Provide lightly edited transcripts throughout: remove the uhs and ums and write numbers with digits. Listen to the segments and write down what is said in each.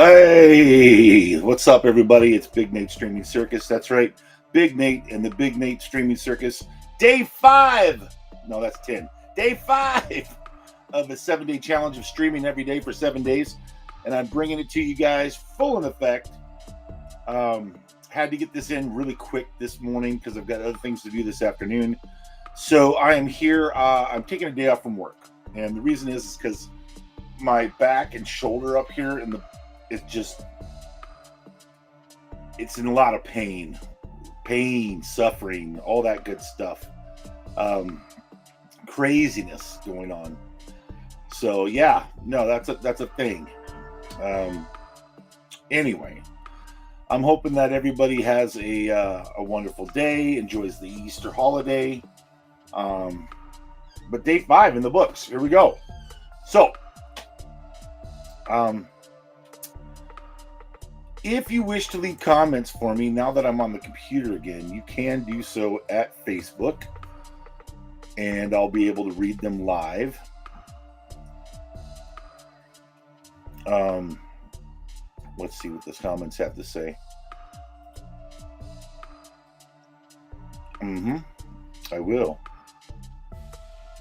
Hey, what's up, everybody? It's Big Nate Streaming Circus. That's right, Big Nate and the Big Nate Streaming Circus. Day 5. No, that's 10. Day 5 of a 7-day challenge of streaming every day for 7 days. And I'm bringing it to you guys full in effect. Had to get this in really quick this morning because I've got other things to do this afternoon. So I am here. I'm taking a day off from work. And the reason is because my back and shoulder up here it's in a lot of pain, suffering, all that good stuff, craziness going on. So yeah, no, that's a thing. Anyway, I'm hoping that everybody has a wonderful day, enjoys the Easter holiday. But day 5 in the books. Here we go. So, if you wish to leave comments for me now that I'm on the computer again, you can do so at Facebook, and I'll be able to read them live. Let's see what the comments have to say. I will.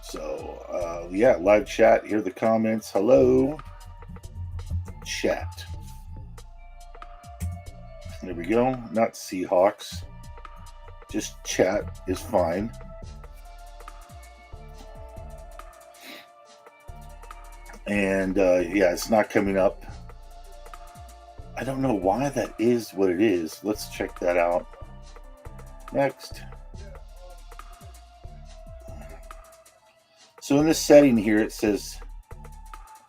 So, yeah, live chat. Here are the comments. Hello, chat. There we go. Not Seahawks. Just chat is fine. And yeah, it's not coming up. I don't know why that is what it is. Let's check that out. Next. So in this setting here, it says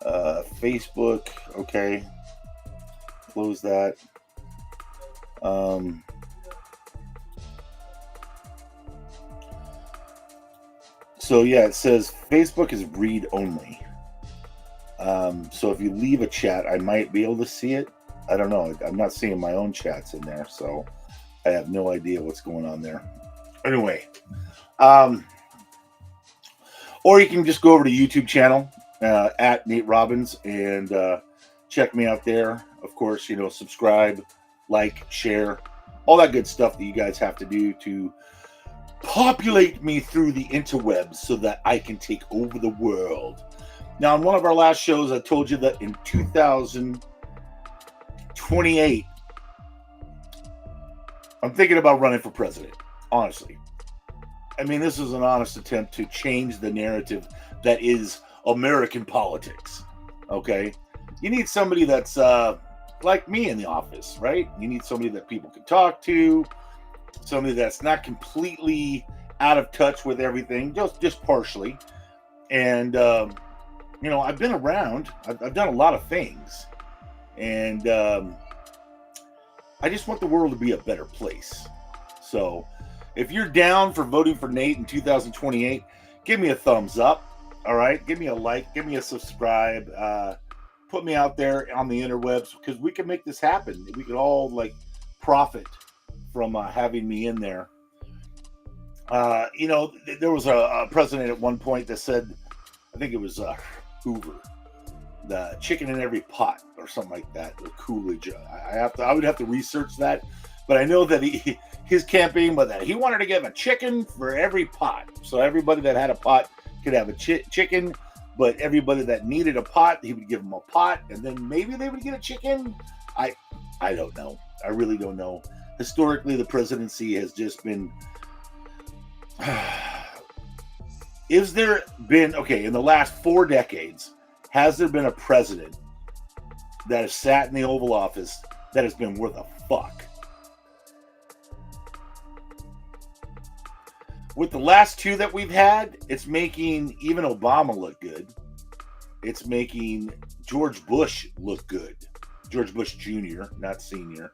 Facebook. Okay. Close that. So yeah, it says Facebook is read only. So if you leave a chat, I might be able to see it. I don't know. I'm not seeing my own chats in there, so I have no idea what's going on there. Anyway, or you can just go over to YouTube channel at Nate Robbins and check me out there. Of course, subscribe, like, share, all that good stuff that you guys have to do to populate me through the interwebs so that I can take over the world. Now, in one of our last shows, I told you that in 2028, I'm thinking about running for president, honestly. I mean, this is an honest attempt to change the narrative that is American politics, okay? You need somebody that's like me in the office, right? You need somebody that people can talk to, somebody that's not completely out of touch with everything, just partially. And I've been around. I've done a lot of things, and I just want the world to be a better place. So, if you're down for voting for Nate in 2028, give me a thumbs up. All right, give me a like, give me a subscribe. Put me out there on the interwebs because we can make this happen. We could all profit from having me in there. There was a president at one point that said, I think it was Hoover, the chicken in every pot or something like that. The Coolidge. I would have to research that, but I know that his campaign was that he wanted to give a chicken for every pot, so everybody that had a pot could have a chicken. But everybody that needed a pot, he would give them a pot, and then maybe they would get a chicken. I don't know. I really don't know. Historically, the presidency has just been. Is there been in the last 4 decades? Has there been a president that has sat in the Oval Office that has been worth a fuck? With the last 2 that we've had, it's making even Obama look good. It's making George Bush look good. George Bush Jr., not Senior.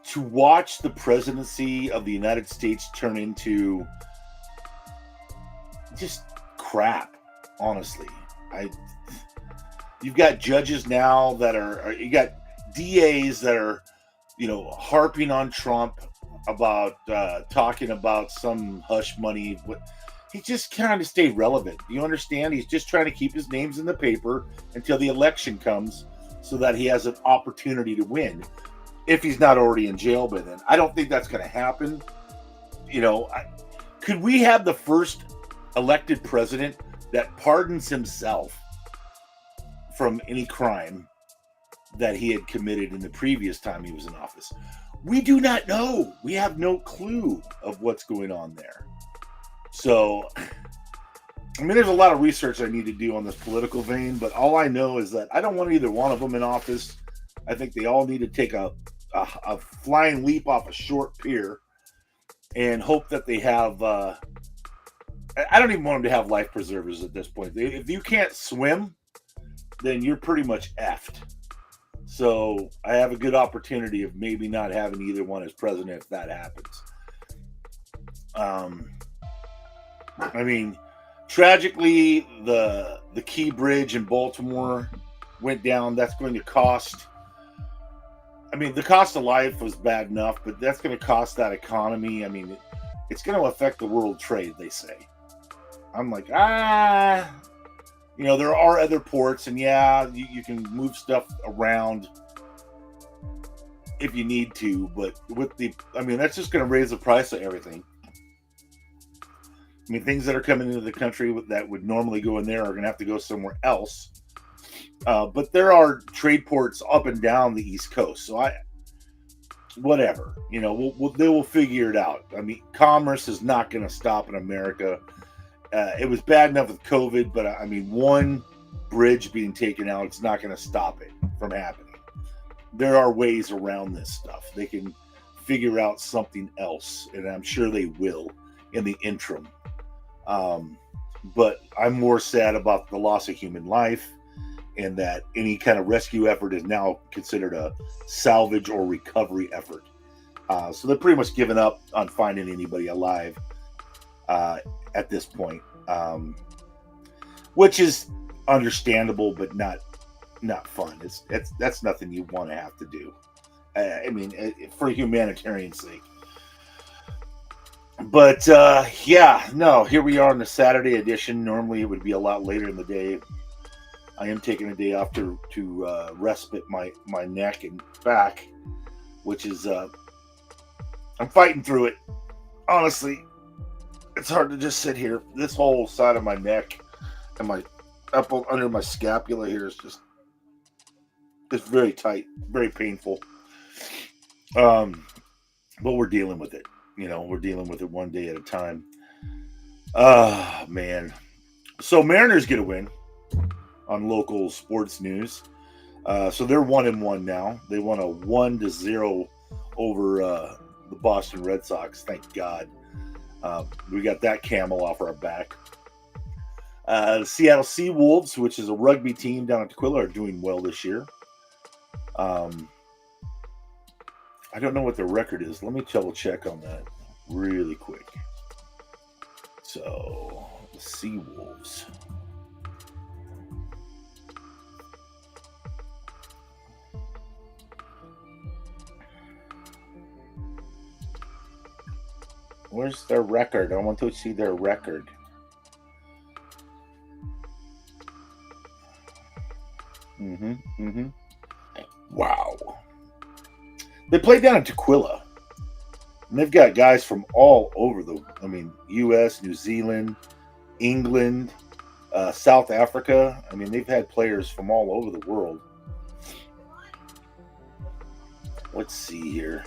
To watch the presidency of the United States turn into just crap, honestly. You've got judges now that you got DAs that are, harping on Trump about talking about some hush money. He's just trying to stay relevant. You understand? He's just trying to keep his names in the paper until the election comes so that he has an opportunity to win if he's not already in jail by then. I don't think that's going to happen. You know, could we have the first elected president that pardons himself from any crime that he had committed in the previous time he was in office? We do not know. We have no clue of what's going on there. So, I mean, there's a lot of research I need to do on this political vein, but all I know is that I don't want either one of them in office. I think they all need to take a flying leap off a short pier and hope that they have I don't even want them to have life preservers at this point. If you can't swim, then you're pretty much effed. So I have a good opportunity of maybe not having either one as president if that happens. I mean, tragically, the Key Bridge in Baltimore went down. That's going to cost. I mean, the cost of life was bad enough, but that's going to cost that economy. I mean, it's going to affect the world trade, they say. I'm like, you know, there are other ports, and yeah, you can move stuff around if you need to, but I mean, that's just going to raise the price of everything. I mean, things that are coming into the country that would normally go in there are going to have to go somewhere else. But there are trade ports up and down the East Coast, so whatever, you know, they will figure it out. I mean, commerce is not going to stop in America. It was bad enough with COVID, but I mean, one bridge being taken out, it's not going to stop it from happening. There are ways around this stuff. They can figure out something else, and I'm sure they will in the interim. But I'm more sad about the loss of human life, and that any kind of rescue effort is now considered a salvage or recovery effort. So they're pretty much given up on finding anybody alive at this point, which is understandable, but not fun. That's nothing you want to have to do. I mean, for humanitarian sake. But yeah, no, here we are on the Saturday edition. Normally it would be a lot later in the day. I am taking a day off to respite my neck and back, which is I'm fighting through it. Honestly, it's hard to just sit here. This whole side of my neck and my up under my scapula here is just, it's very tight, very painful. But we're dealing with it. You know, we're dealing with it one day at a time. Man. So Mariners get a win on local sports news. So they're 1-1 now. They won a 1-0 over the Boston Red Sox. Thank God. We got that camel off our back. The Seattle Seawolves, which is a rugby team down at Tequila, are doing well this year. I don't know what their record is. Let me double check on that really quick. So, the Seawolves. Where's their record? I want to see their record. Wow. They play down in Tequila. And they've got guys from all over U.S., New Zealand, England, South Africa. I mean, they've had players from all over the world. Let's see here.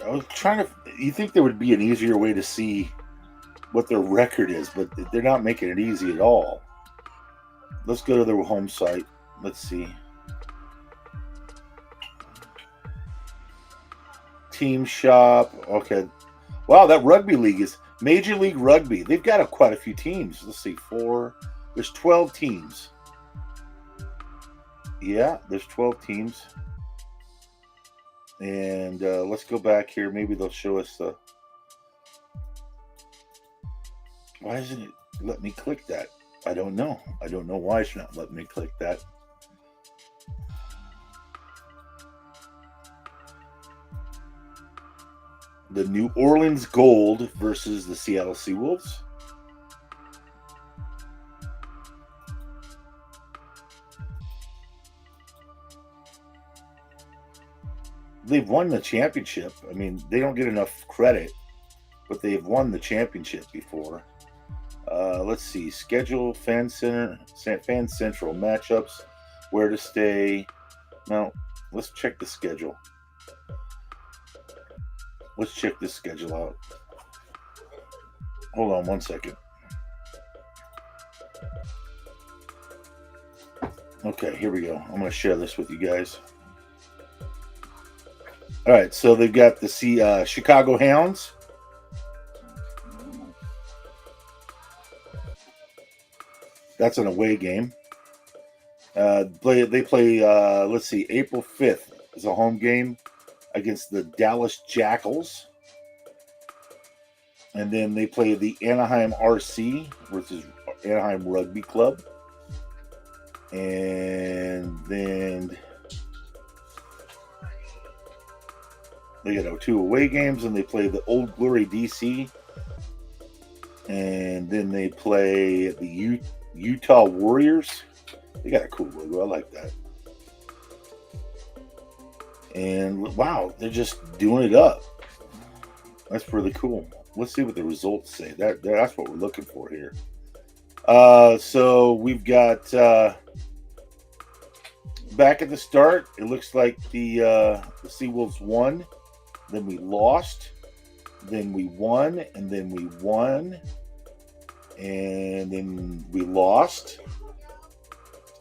I was trying to. You think there would be an easier way to see what their record is, but they're not making it easy at all. Let's go to their home site. Let's see. Team shop. Okay. Wow, that rugby league is Major League Rugby. They've got quite a few teams. Let's see. There's 12 teams. Yeah, there's 12 teams. And let's go back here. Maybe they'll show us the. Why isn't it let me click that? I don't know. I don't know why it's not letting me click that. The New Orleans Gold versus the Seattle Seawolves. They've won the championship. I mean, they don't get enough credit, but they've won the championship before. Let's see. Schedule, Fan Center, Fan Central matchups, where to stay. Now, let's check the schedule. Let's check this schedule out. Hold on one second. Okay, here we go. I'm going to share this with you guys. All right, so they've got the Chicago Hounds. That's an away game. They play, let's see, April 5th is a home game against the Dallas Jackals. And then they play the Anaheim RC versus Anaheim Rugby Club. And then they got 2 away games, and they play the Old Glory DC. And then they play the Utah Warriors. They got a cool logo. I like that. And wow, they're just doing it up. That's really cool. Let's see what the results say. That's what we're looking for here. So we've got back at the start. It looks like the Seawolves won. Then we lost. Then we won, and then we won, and then we lost.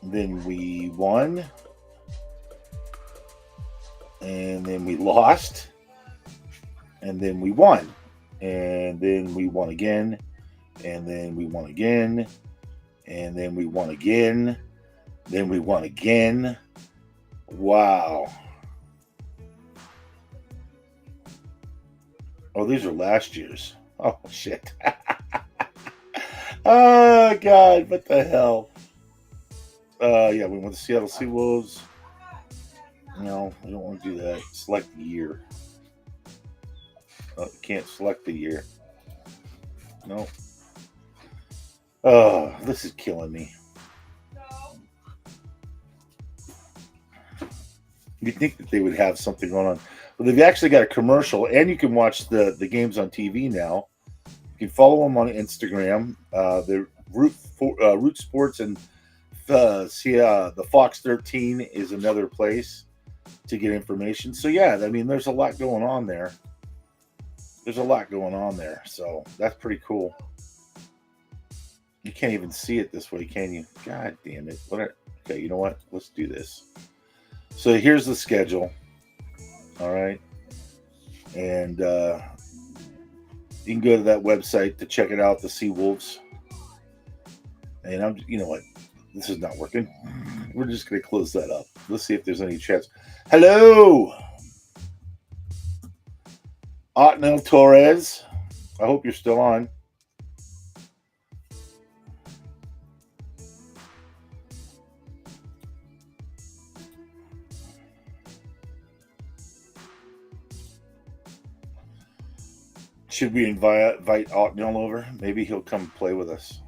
Then we won, and then we lost, and then we won, and then we won again, and then we won again, and then we won again, then we won again. Wow. Oh, these are last year's. Oh, shit. Oh, God, what the hell? Yeah, we went to Seattle Seawolves. No, we don't want to do that. Select the year. Oh, can't select the year. No. Oh, this is killing me. You'd think that they would have something going on. Well, they've actually got a commercial, and you can watch the games on TV now. You can follow them on Instagram. They're Root Sports, and the Fox 13 is another place to get information. So yeah, I mean, there's a lot going on there. So that's pretty cool. You can't even see it this way, can you? God damn it! Okay, you know what? Let's do this. So here's the schedule. All right, and you can go to that website to check it out, the Seawolves. And you know what? This is not working. We're just going to close that up. Let's see if there's any chats. Hello, Otnel Torres. I hope you're still on. Should we invite Otnel over? Maybe he'll come play with us.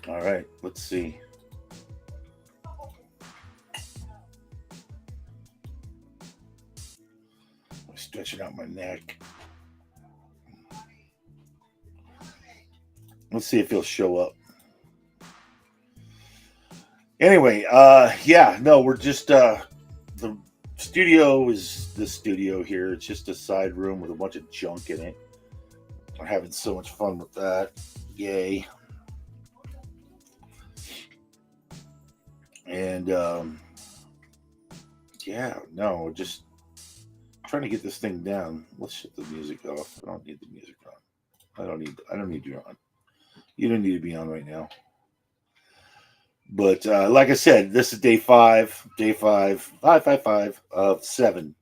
All right, let's see. I'm stretching out my neck. Let's see if he'll show up. Anyway, yeah, no, we're just the studio is the studio here. It's just a side room with a bunch of junk in it. We're having so much fun with that. Yay. And yeah, no, just trying to get this thing down. Let's shut the music off. I don't need the music on. I don't need you on. You don't need to be on right now. But like I said, this is day five of seven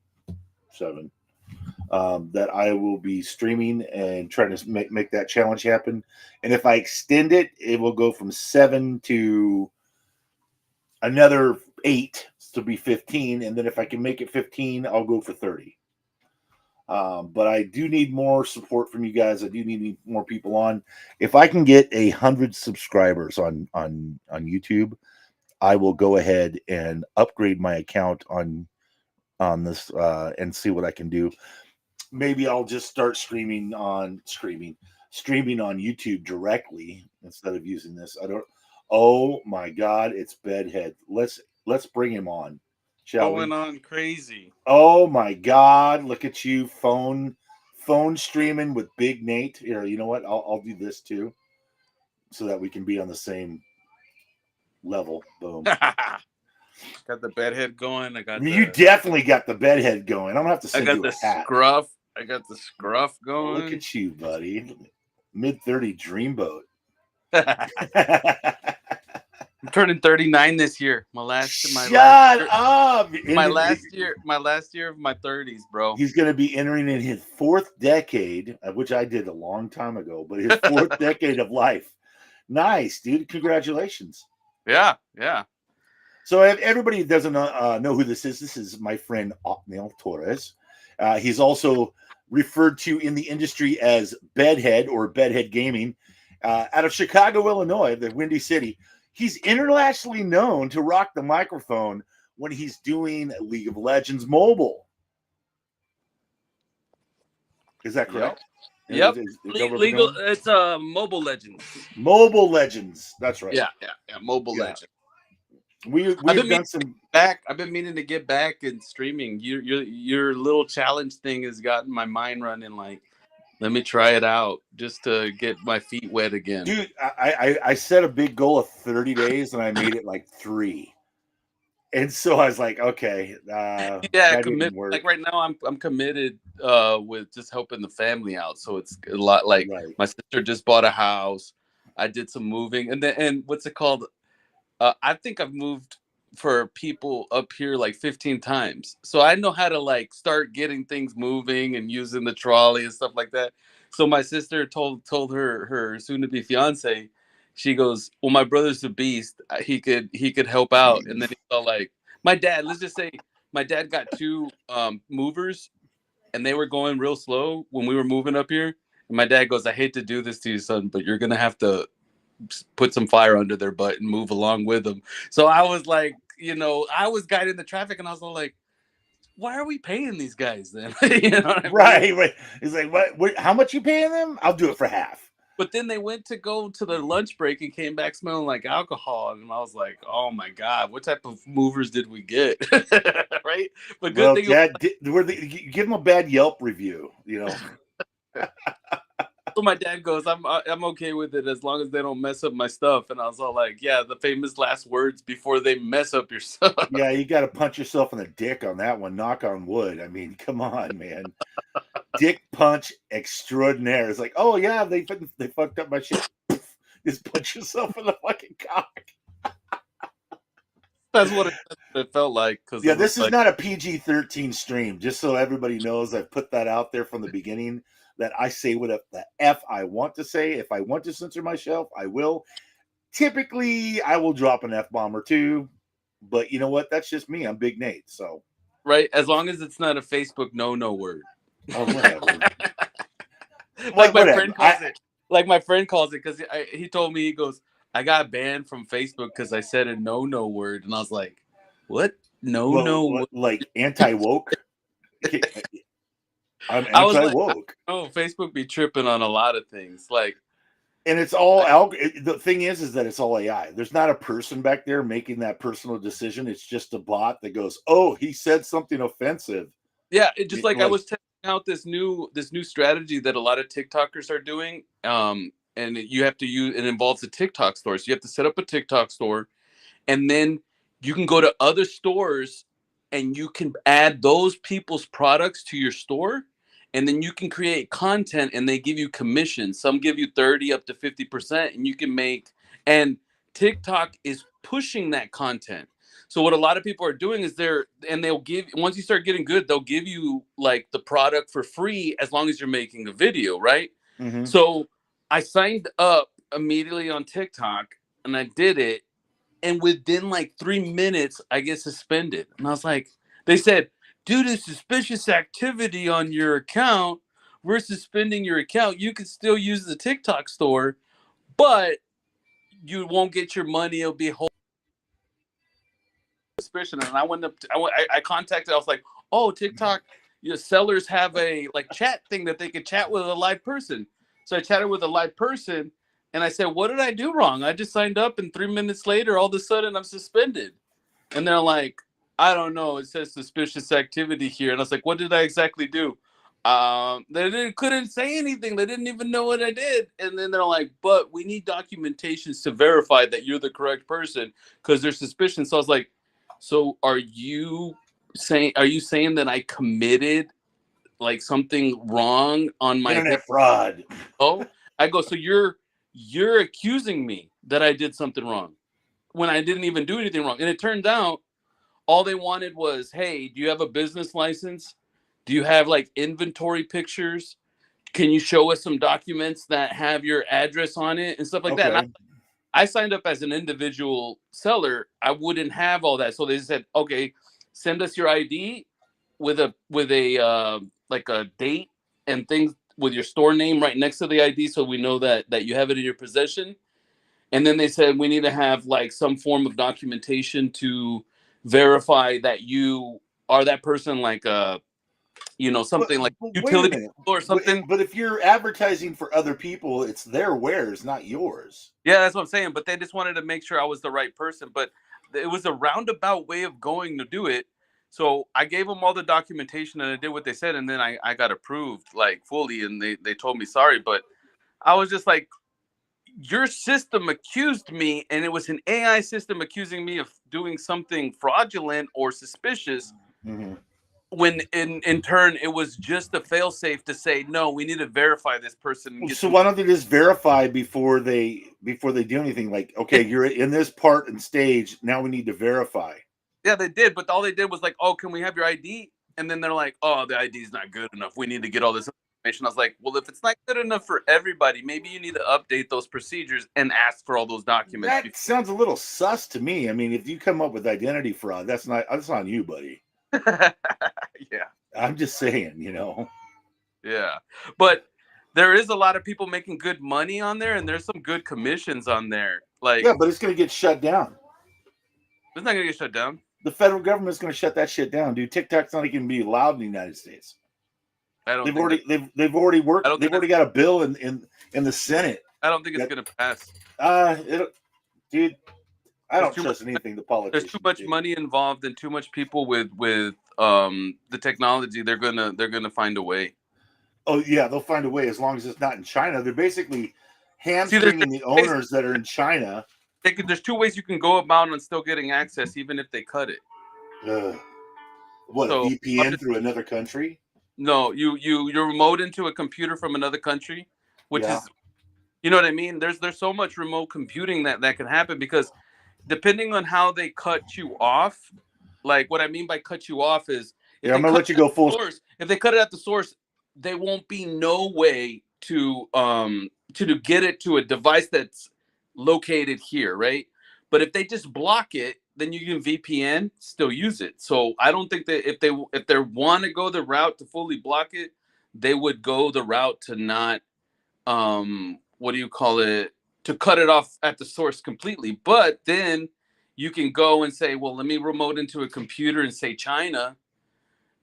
that I will be streaming and trying to make that challenge happen. And if I extend it, it will go from 7 to another 8 to be 15. And then if I can make it 15, I'll go for 30. But I do need more support from you guys. I do need more people on. If I can get 100 subscribers on YouTube, I will go ahead and upgrade my account on this and see what I can do. Maybe I'll just start streaming on YouTube directly instead of using this. I don't. Oh my God, it's Bedhead. Let's bring him on, shall we? Going on crazy. Oh my God, look at you, phone streaming with Big Nate. Here, you know what? I'll do this too, so that we can be on the same level. Boom. Got the bedhead going. You definitely got the bedhead going. I'm gonna have to I send got you the a hat. scruff. I got the scruff Look going. at you, buddy. Mid-30 dreamboat. I'm turning 39 this year. Shut up! my last year of my 30s, bro. He's going to be entering in his fourth decade, which I did a long time ago, but his fourth decade of life. Nice, dude. Congratulations. Yeah, yeah. So if everybody doesn't know who this is my friend Otniel Torres. He's also referred to in the industry as Bedhead or Bedhead Gaming. Out of Chicago, Illinois, the Windy City. He's internationally known to rock the microphone when he's doing League of Legends Mobile. Is that correct? Yep. Legal. It's Mobile Legends. Mobile Legends. That's right. Yeah. Mobile Legends. We've done some back. I've been meaning to get back in streaming. Your little challenge thing has gotten my mind running. Like, let me try it out just to get my feet wet again. Dude, I set a big goal of 30 days and I made it like 3. And so I was like, okay, yeah, commit. Like right now, I'm committed with just helping the family out. So it's a lot. Like my sister just bought a house. I did some moving, and what's it called? I think I've moved for people up here like 15 times. So I know how to like start getting things moving and using the trolley and stuff like that. So my sister told her soon to be fiance, she goes, "Well, my brother's a beast. He could help out." And then he felt like my dad. Let's just say my dad got 2 movers, and they were going real slow when we were moving up here. And my dad goes, "I hate to do this to you, son, but you're gonna have to put some fire under their butt and move along with them." So I was like, I was guiding the traffic, and I was all like, "Why are we paying these guys then?" You know what I mean? Right. He's like, what? How much you paying them? I'll do it for half. But then they went to go to their lunch break and came back smelling like alcohol, and I was like, "Oh my God, what type of movers did we get?" Right? But good thing. Give them a bad Yelp review, So my dad goes, I'm okay with it as long as they don't mess up my stuff. And I was all like, yeah, the famous last words before they mess up your stuff. Yeah, you got to punch yourself in the dick on that one. Knock on wood. I mean, come on, man. Dick punch extraordinaire. It's like, oh yeah, they fucked up my shit. Just punch yourself in the fucking cock. That's what it felt like. Yeah, this is not a PG-13 stream. Just so everybody knows, I've put that out there from the beginning. That I say what the F I want to say. If I want to censor myself, I will. Typically, I will drop an F-bomb or 2. But you know what? That's just me. I'm Big Nate. So, right. As long as it's not a Facebook no word. Oh, whatever. Like my friend calls it. Like my friend calls it because he told me, he goes, "I got banned from Facebook because I said a no word." And I was like, what? No. Like anti-woke? I'm anti-woke. Oh, Facebook be tripping on a lot of things. Like, and it's all the thing is that it's all AI. There's not a person back there making that personal decision. It's just a bot that goes, "Oh, he said something offensive." Yeah, it just like I was testing out this new strategy that a lot of TikTokers are doing. And you have to use, it involves a TikTok store. So you have to set up a TikTok store, and then you can go to other stores and you can add those people's products to your store. And then you can create content and they give you commission. Some give you 30 up to 50%, and you can make, and TikTok is pushing that content. So what a lot of people are doing is they'll give, once you start getting good, they'll give you like the product for free as long as you're making a video, right? Mm-hmm. So I signed up immediately on TikTok and I did it. And within like 3 minutes, I get suspended. And I was like, they said, due to suspicious activity on your account, we're suspending your account. You can still use the TikTok store, but you won't get your money. It'll be whole suspicion. And I went up, I contacted, I was like, oh, TikTok, your sellers have a like chat thing that they could chat with a live person. So I chatted with a live person and I said, what did I do wrong? I just signed up and 3 minutes later, all of a sudden I'm suspended. And they're like, I don't know. It says suspicious activity here. And I was like, what did I exactly do? Couldn't say anything. They didn't even know what I did. And then they're like, but we need documentations to verify that you're the correct person because there's suspicion. So I was like, so are you saying that I committed like something wrong on my internet fraud? Oh, I go, so you're accusing me that I did something wrong when I didn't even do anything wrong. And it turned out all they wanted was, hey, do you have a business license? Do you have like inventory pictures? Can you show us some documents that have your address on it and stuff like that? And I signed up as an individual seller. I wouldn't have all that. So they said, okay, send us your ID with a like a date and things with your store name right next to the ID so we know that you have it in your possession. And then they said we need to have like some form of documentation to verify that you are that person, like something like utility or something. But if you're advertising for other people, it's their wares, not yours. Yeah, that's what I'm saying. But they just wanted to make sure I was the right person. But it was a roundabout way of going to do it. So I gave them all the documentation and I did what they said. And then I got approved like fully. And they told me sorry. But I was just like, your system accused me, and it was an AI system accusing me of doing something fraudulent or suspicious. Mm-hmm. When in turn, it was just a failsafe to say, no, we need to verify this person. So why don't they just verify before they do anything? Like, okay, you're in this part and stage. Now we need to verify. Yeah, they did. But all they did was like, oh, can we have your ID? And then they're like, oh, the ID is not good enough. We need to get all this information. I was like, well, if it's not good enough for everybody, maybe you need to update those procedures and ask for all those documents. That sounds a little sus to me. I mean, if you come up with identity fraud, that's on you, buddy. Yeah. I'm just saying, Yeah. But there is a lot of people making good money on there, and there's some good commissions on there. Like, yeah, but it's going to get shut down. It's not going to get shut down. The federal government's going to shut that shit down, dude. TikTok's not even going to be allowed in the United States. They've already got a bill in the Senate. I don't think it's going to pass. Dude, I don't trust anything the politicians. There's too much money involved and too much people with the technology. They're gonna find a way. Oh yeah, they'll find a way as long as it's not in China. They're basically hamstringing the owners that are in China. There's two ways you can go about and still getting access, even if they cut it. What, so, a VPN through another country? No, you're remote into a computer from another country, which is, you know what I mean? There's so much remote computing that can happen because depending on how they cut you off, like what I mean by cut you off is, I'm gonna let you go full source. If they cut it at the source, there won't be no way to get it to a device that's located here, right? But if they just block it, then you can VPN, still use it. So I don't think that if they want to go the route to fully block it, they would go the route to not to cut it off at the source completely. But then you can go and say, well, let me remote into a computer and say China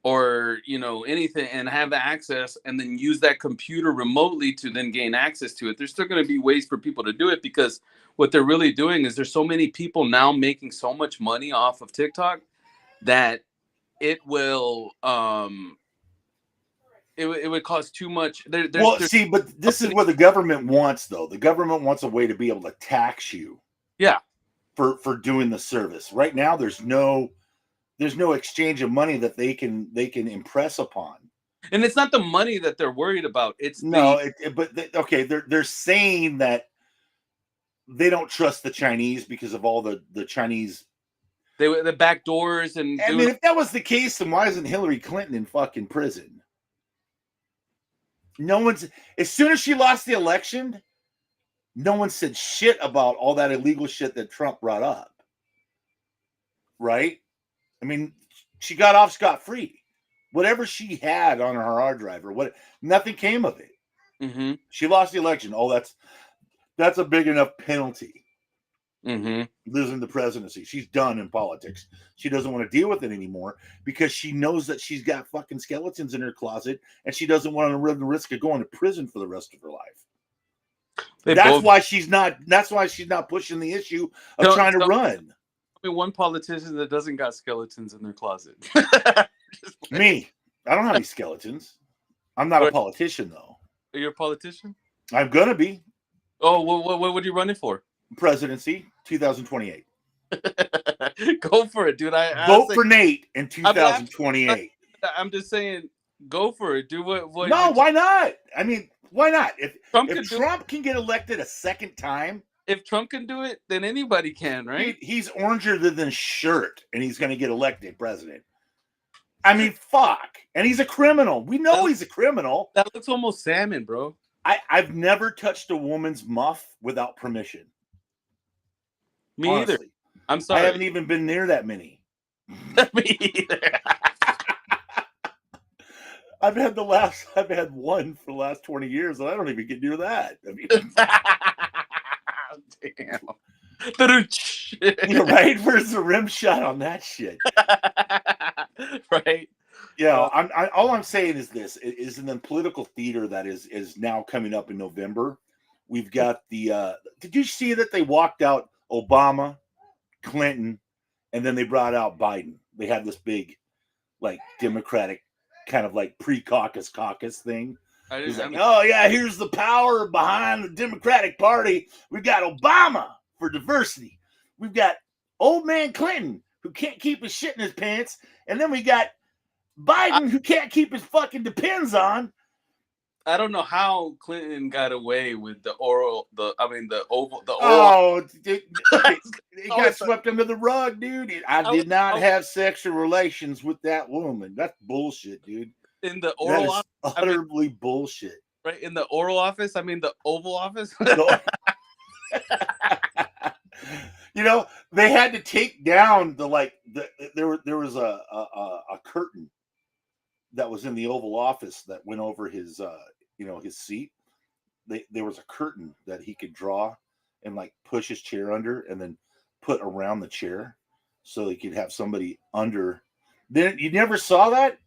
or anything and have access, and then use that computer remotely to then gain access to it. There's still going to be ways for people to do it because what they're really doing is there's so many people now making so much money off of TikTok that it will it would cost too much. But this is what the government wants, though. The government wants a way to be able to tax you. Yeah. For doing the service. Right now, there's no exchange of money that they can impress upon. And it's not the money that they're worried about. It's they're saying that they don't trust the Chinese because of all the Chinese. They were the back doors and. I mean, if that was the case, then why isn't Hillary Clinton in fucking prison? No one's. As soon as she lost the election, no one said shit about all that illegal shit that Trump brought up. Right? I mean, she got off scot-free. Whatever she had on her hard drive or what, nothing came of it. Mm-hmm. She lost the election. Oh, that's a big enough penalty. Mm-hmm. Losing the presidency. She's done in politics. She doesn't want to deal with it anymore because she knows that she's got fucking skeletons in her closet and she doesn't want to run the risk of going to prison for the rest of her life. That's why she's not pushing the issue of trying to run. I mean, one politician that doesn't got skeletons in their closet. Me. I don't have any skeletons. I'm not a politician, though. Are you a politician? I'm gonna be. Oh, what are you running for? Presidency, 2028. Go for it, dude. Vote for Nate in 2028. I'm just saying, go for it. Do what? No, why not? I mean, why not? If Trump can get elected a second time, if Trump can do it, then anybody can, right? He's oranger than shirt, and he's going to get elected president. I mean, fuck. And he's a criminal. We know he's a criminal. That looks almost salmon, bro. I've never touched a woman's muff without permission. Me either. I'm sorry. I haven't even been near that many. Me either. I've had one for the last 20 years, and I don't even get near that. I mean, damn. You're right. Where's the rim shot on that shit? Right. Yeah. All I'm saying is this: is in the political theater that is now coming up in November. We've got the. Did you see that they walked out Obama, Clinton, and then they brought out Biden? They had this big, like, Democratic kind of like pre-caucus thing. He's like, oh yeah, here's the power behind the Democratic Party. We've got Obama for diversity. We've got old man Clinton who can't keep his shit in his pants, and then we got Biden who can't keep his fucking depends on. I don't know how Clinton got away with the oval. Oh, it got swept under the rug, dude. I did not have sexual relations with that woman. That's bullshit, dude. In the oral office, utterly bullshit. Right, in the oral office. I mean, the Oval Office. You know, they had to take down there was a curtain that was in the Oval Office that went over his his seat. There was a curtain that he could draw and like push his chair under and then put around the chair so he could have somebody under. Then you never saw that?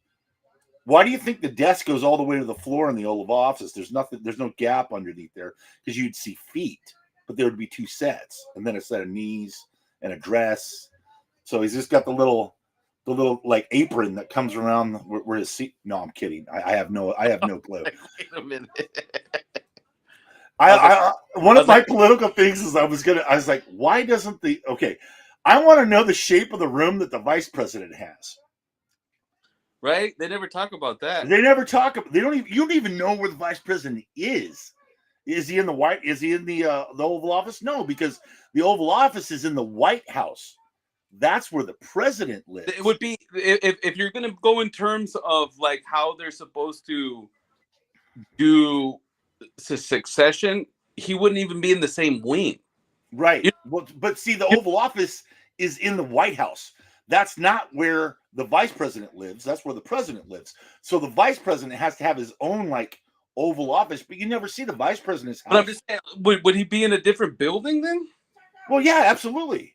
Why do you think the desk goes all the way to the floor in the Oval Office? There's no gap underneath there because you'd see feet, but there would be two sets and then a set of knees and a dress. So he's just got the little like apron that comes around where his seat. No, I'm kidding. I have no clue. Wait a minute. One of my political things is I was like, why doesn't I want to know the shape of the room that the vice president has. Right? They never talk about that. They never talk about. You don't even know where the vice president is. Is he in the White? Is he in the Oval Office? No, because the Oval Office is in the White House. That's where the president lives. It would be if you're going to go in terms of like how they're supposed to do succession. He wouldn't even be in the same wing. Right. Well, but see, the Oval Office is in the White House. That's not where the vice president lives. That's where the president lives. So the vice president has to have his own like Oval Office, but you never see the vice president's house. But I'm just saying, would he be in a different building then? Well, yeah, absolutely.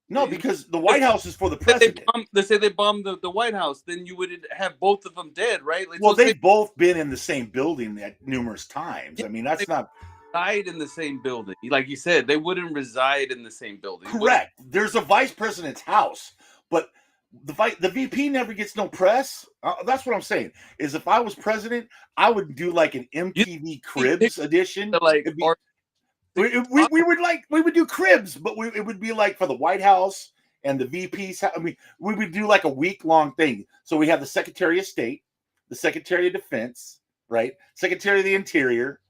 No, because the White House is for the president. They say they bombed the White House, then you would have both of them dead, right? Like, well, they've both been in the same building at numerous times. Yeah, I mean, that's not reside in the same building. Like you said, they wouldn't reside in the same building. Correct. There's a vice president's house, but the VP never gets no press. That's what I'm saying. Is if I was president, I would do like an MTV Cribs edition. We would do Cribs, but it would be like for the White House and the VP's. I mean, we would do like a week-long thing. So we have the Secretary of State, the Secretary of Defense, right? Secretary of the Interior,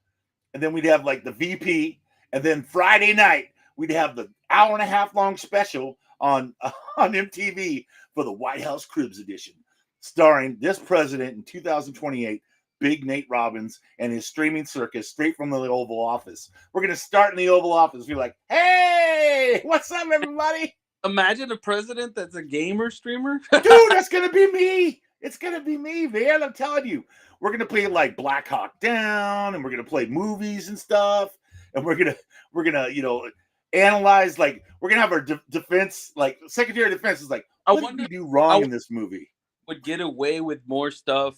and then we'd have like the VP, And then Friday night, we'd have the hour and a half long special on MTV for the White House Cribs edition, starring this president in 2028, Big Nate Robbins, and his streaming circus straight from the Oval Office. We're going to start in the Oval Office. Be like, hey, what's up, everybody? Imagine a president that's a gamer streamer. Dude, that's going to be me. It's going to be me, man. I'm telling you. We're going to play like Black Hawk Down, and we're going to play movies and stuff. And we're going to, analyze, like, we're going to have our defense, like, Secretary of Defense is like, what did we do wrong in this movie? Would get away with more stuff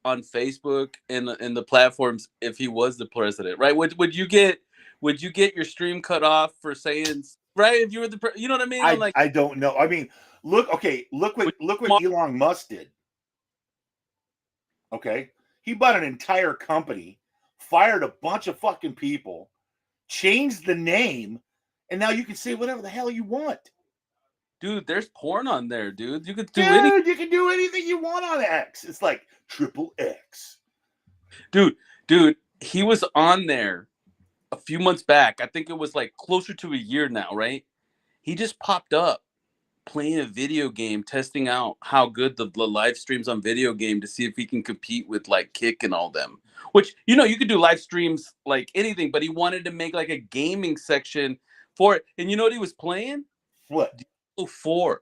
on Facebook and the platforms if he was the president, right? Would you get your stream cut off for saying, right? If you were you know what I mean? I don't know. I mean, look what Elon Musk did. Okay, he bought an entire company, fired a bunch of fucking people, changed the name, and now you can say whatever the hell you want. Dude, there's porn on there, dude. You could do anything. You can do anything you want on X. It's like XXX. Dude, he was on there a few months back. I think it was like closer to a year now, right? He just popped up playing a video game, testing out how good the live streams on video game to see if he can compete with like Kick and all them. Which, you could do live streams like anything, but he wanted to make like a gaming section for it. And you know what he was playing? What? Diablo 4.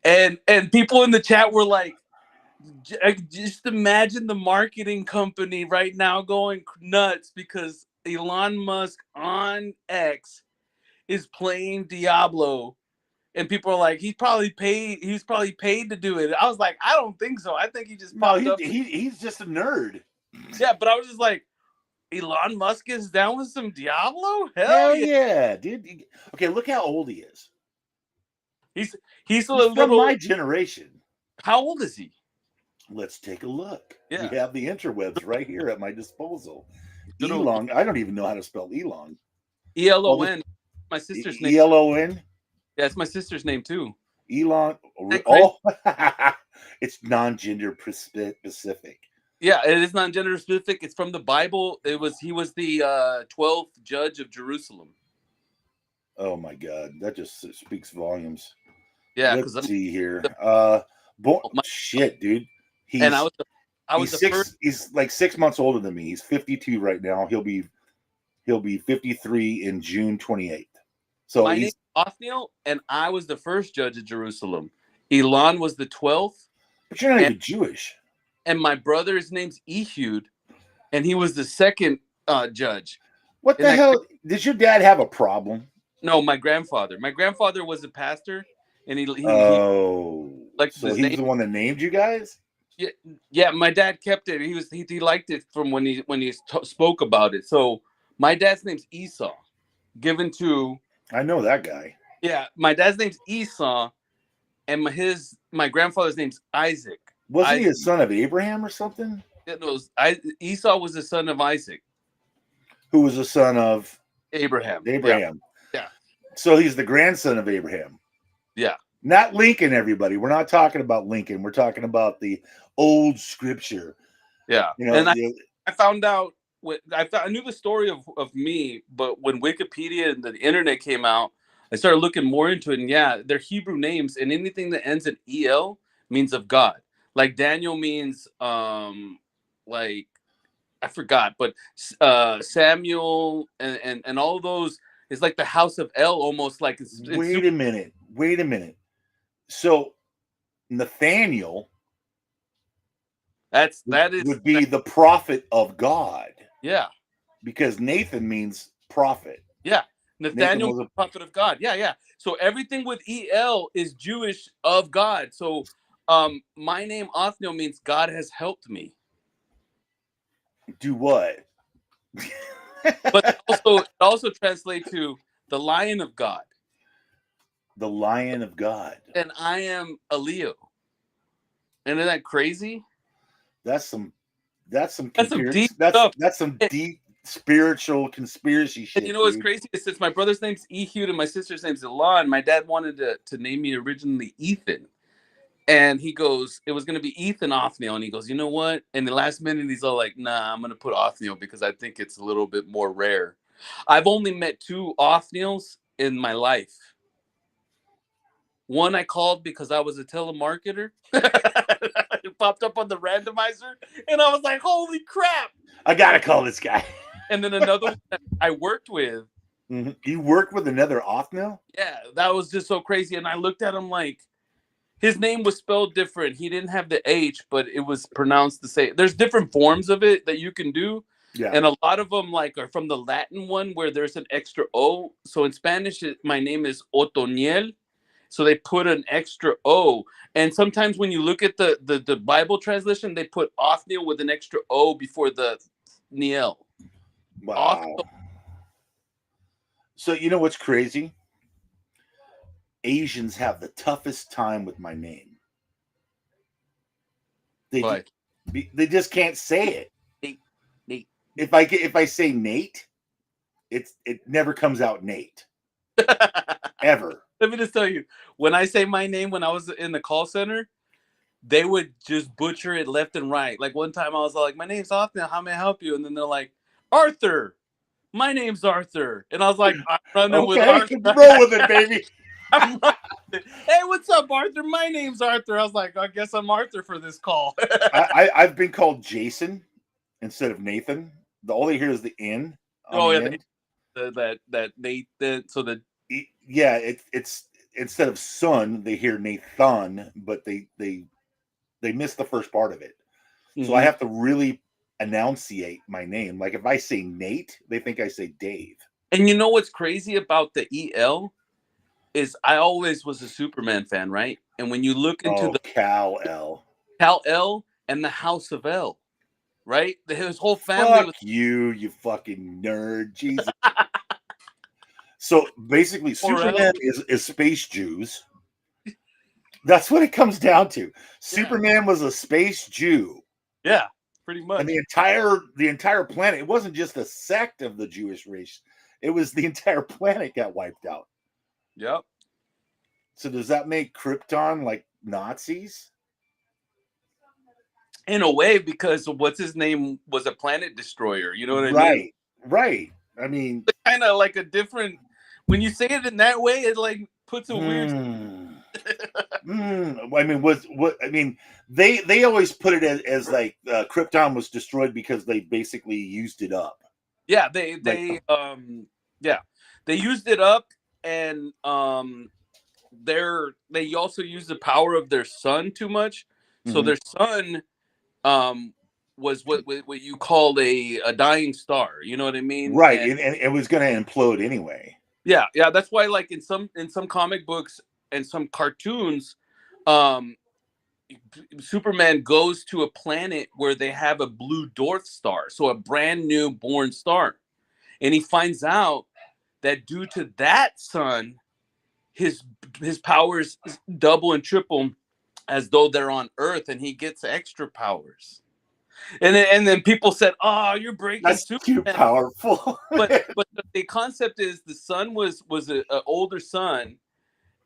And people in the chat were like, just imagine the marketing company right now going nuts because Elon Musk on X is playing Diablo. And people are like, he's probably paid to do it. I was like, I don't think so. I think he just popped up. He's just a nerd. Yeah, but I was just like, Elon Musk is down with some Diablo? Hell yeah, dude. Okay, look how old he is. He's from my generation. How old is he? Let's take a look. Yeah. We have the interwebs right here at my disposal. Elon. I don't even know how to spell Elon. ELON. My sister's name. ELON? Yeah, it's my sister's name too. Elon. Oh, it's non-gender specific. Yeah, it is non-gender specific. It's from the Bible. He was the 12th judge of Jerusalem. Oh my God, that just speaks volumes. Yeah, let's see here. Shit, dude. He's like 6 months older than me. He's 52 right now. He'll be 53 in June 28th. So my name's Othniel, and I was the first judge of Jerusalem. Elon was the 12th. But you're not even Jewish. And my brother's name's Ehud, and he was the second judge. What the hell? Did your dad have a problem? No, my grandfather. My grandfather was a pastor, and he so he's the one that named you guys? Yeah. My dad kept it. He liked it from when he spoke about it. So my dad's name's Esau, given to. I know that guy. Yeah, my dad's name's Esau, and my grandfather's name's Isaac. Wasn't he a son of Abraham or something? Esau was the son of Isaac, who was the son of Abraham. Yeah. So he's the grandson of Abraham. Yeah. Not Lincoln, everybody. We're not talking about Lincoln. We're talking about the old scripture. Yeah. And I found out. I knew the story of me, but when Wikipedia and the internet came out, I started looking more into it. And yeah, they're Hebrew names, and anything that ends in EL means of God. Like Daniel means, like I forgot, but Samuel and all those is like the house of El, almost like. Wait a minute. So Nathaniel, would be the prophet of God. Yeah, because Nathan means prophet. Yeah, Nathaniel was the prophet of God. Yeah. So everything with EL is Jewish of God. So my name Othniel means God has helped me. Do what? But it also translates to the Lion of God. The Lion of God. And I am a Leo. Isn't that crazy? That's some deep stuff. That's some deep spiritual conspiracy shit. And you know what's crazy? Is since my brother's name's Ehud and my sister's name's Elon, my dad wanted to name me originally Ethan. And he goes, it was going to be Ethan Othniel. And he goes, you know what? And the last minute, he's all like, nah, I'm going to put Othniel because I think it's a little bit more rare. I've only met 2 Othniels in my life. One I called because I was a telemarketer. It popped up on the randomizer, and I was like, "Holy crap! I gotta call this guy." And then another one that I worked with. Mm-hmm. You worked with another Othniel? Yeah, that was just so crazy. And I looked at him like, his name was spelled different. He didn't have the H, but it was pronounced the same. There's different forms of it that you can do. Yeah. And a lot of them like are from the Latin one where there's an extra O. So in Spanish, my name is Otoniel. So they put an extra O. And sometimes when you look at the Bible translation, they put Othniel with an extra O before the Niel. Wow. So you know what's crazy? Asians have the toughest time with my name. They just can't say it. Nate. If I say Nate, it never comes out Nate. Ever. Let me just tell you, when I say my name when I was in the call center, they would just butcher it left and right. Like one time I was like, "My name's Othniel, how may I help you?" And then they're like, "Arthur, my name's Arthur." And I was like, "I'm running with Arthur." Roll with it, baby. Hey, what's up, Arthur? My name's Arthur. I was like, I guess I'm Arthur for this call. I've been called Jason instead of Nathan. The all they hear is the N. Oh yeah, that Nathan. So the yeah, it's instead of son, they hear Nathan, but they miss the first part of it. Mm-hmm. So I have to really enunciate my name. Like if I say Nate, they think I say Dave. And you know what's crazy about the EL is I always was a Superman fan, right? And when you look into the Kal-El and the House of El, right? His whole family was you fucking nerd, Jesus. So basically, Superman is space Jews. That's what it comes down to. Superman was a space Jew. Yeah, pretty much. And the entire planet, it wasn't just a sect of the Jewish race. It was the entire planet got wiped out. Yep. So does that make Krypton like Nazis? In a way, because what's his name was a planet destroyer. You know what I mean? Right. I mean, it's kind of like a different. When you say it in that way, it like puts a weird. I mean, they always put it as like Krypton was destroyed because they basically used it up. Yeah, they used it up, and they also used the power of their sun too much. So their sun was what you call a dying star. You know what I mean? Right, and it was going to implode anyway. Yeah. That's why, like in some comic books and some cartoons, Superman goes to a planet where they have a blue dwarf star, so a brand new born star, and he finds out that due to that sun, his powers double and triple as though they're on Earth, and he gets extra powers. And then people said, "Oh, you're breaking That's Superman." Too powerful. but the concept is the sun was an older sun,